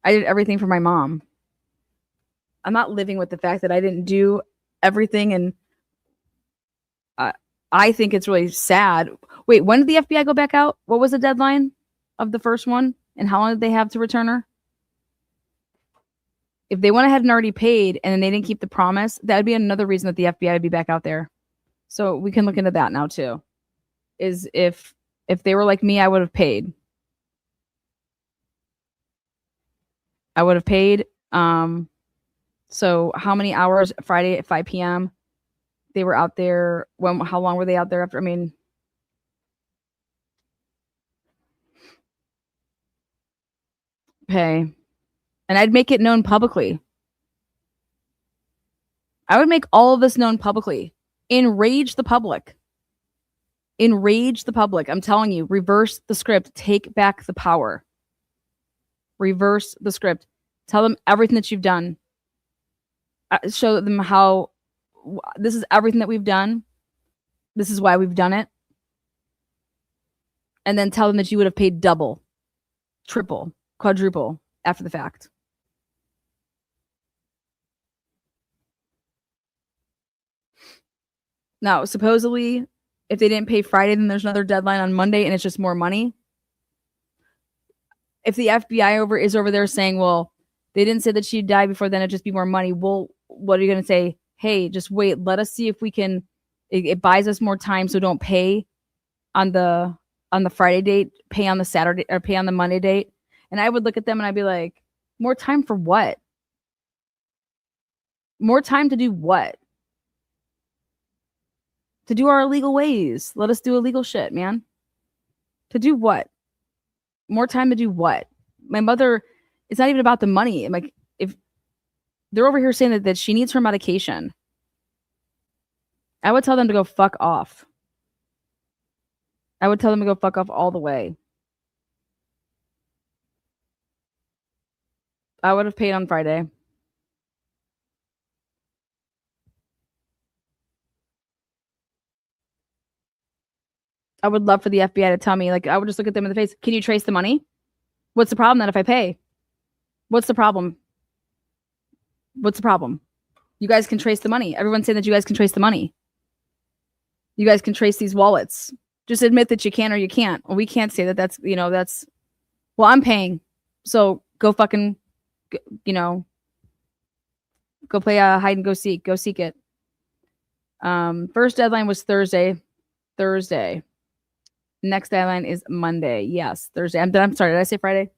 I did everything for my mom. I'm not living with the fact that I didn't do everything, and I think it's really sad. Wait, when did the FBI go back out? What was the deadline of the first one? And how long did they have to return her? If they went ahead and already paid and then they didn't keep the promise, that would be another reason that the FBI would be back out there. So we can look into that now too. Is if they were like me, I would have paid. I would have paid. So how many hours Friday at 5 p.m. they were out there? How long were they out there after? I mean, pay. And I'd make it known publicly. I would make all of this known publicly. Enrage the public. I'm telling you, reverse the script. Take back the power. Reverse the script. Tell them everything that you've done. Show them this is everything that we've done. This is why we've done it. And then tell them that you would have paid double, triple, quadruple after the fact. Now, supposedly, if they didn't pay Friday, then there's another deadline on Monday and it's just more money. If the FBI is over there saying, well, they didn't say that she'd die before then, it'd just be more money. Well, what are you going to say? Hey, just wait. Let us see if we can. It buys us more time, so don't pay on the Friday date. Pay on the Saturday or pay on the Monday date. And I would look at them and I'd be like, more time for what? More time to do what? To do our illegal ways. Let us do illegal shit, man. To do what? More time to do what? My mother, it's not even about the money. I'm like, if they're over here saying that she needs her medication, I would tell them to go fuck off. I would tell them to go fuck off all the way. I would have paid on Friday. I would love for the FBI to tell me, like, I would just look at them in the face. Can you trace the money? What's the problem then if I pay? What's the problem? What's the problem? You guys can trace the money. Everyone's saying that you guys can trace the money. You guys can trace these wallets. Just admit that you can or you can't. Well, we can't say that that's, well, I'm paying. So go fucking, go play a hide and go seek. Go seek it. First deadline was Thursday. Next deadline is Monday. Yes, Thursday. I'm sorry. Did I say Friday?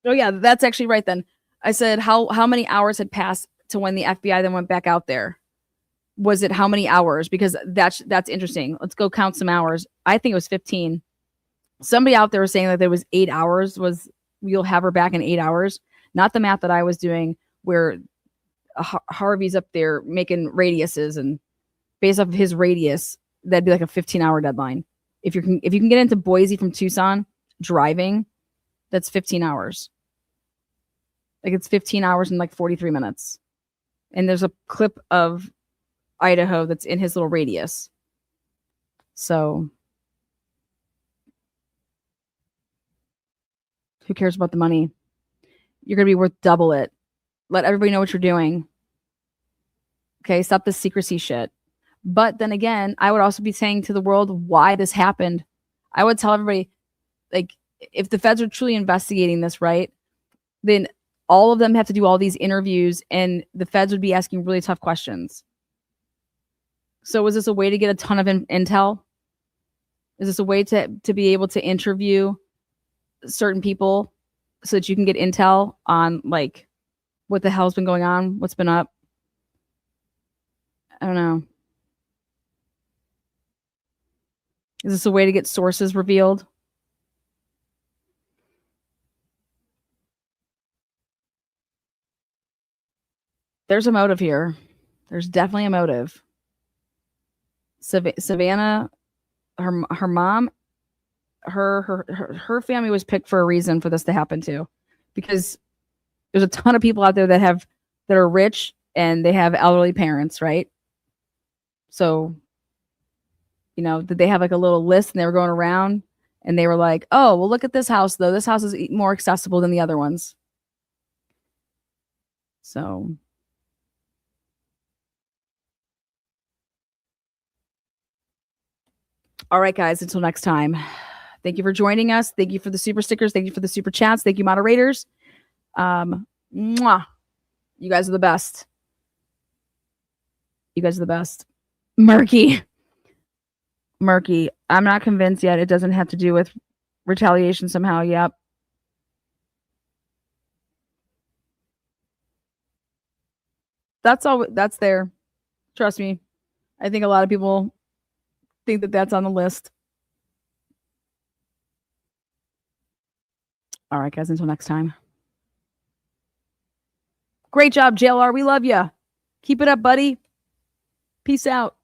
Oh yeah, that's actually right then. I said how many hours had passed to when the FBI then went back out there? Was it how many hours? Because that's interesting. Let's go count some hours. I think it was 15. Somebody out there was saying that there was 8 hours. You'll have her back in 8 hours? Not the math that I was doing, where Harvey's up there making radiuses, and based off of his radius, that'd be like a 15-hour deadline. If you can get into Boise from Tucson driving, that's 15 hours. Like it's 15 hours and like 43 minutes. And there's a clip of Idaho that's in his little radius. So who cares about the money? You're going to be worth double it. Let everybody know what you're doing. Okay, stop the secrecy shit. But then again, I would also be saying to the world why this happened. I would tell everybody, like, if the feds are truly investigating this, right, then all of them have to do all these interviews and the feds would be asking really tough questions. So is this a way to get a ton of intel? Is this a way to be able to interview certain people so that you can get intel on, like, what the hell's been going on? What's been up? I don't know. Is this a way to get sources revealed? There's a motive here. There's definitely a motive. Savannah, her mom, her family was picked for a reason for this to happen too, because there's a ton of people out there that are rich and they have elderly parents, right? So, did they have like a little list and they were going around and they were like, oh, well, look at this house though. This house is more accessible than the other ones. So all right, guys, until next time. Thank you for joining us. Thank you for the super stickers. Thank you for the super chats. Thank you, moderators. Mwah. You guys are the best. You guys are the best. Murky. I'm not convinced yet. It doesn't have to do with retaliation somehow. Yep. That's all. That's there. Trust me. I think a lot of people think that that's on the list. All right, guys, until next time. Great job, JLR. We love you. Keep it up, buddy. Peace out.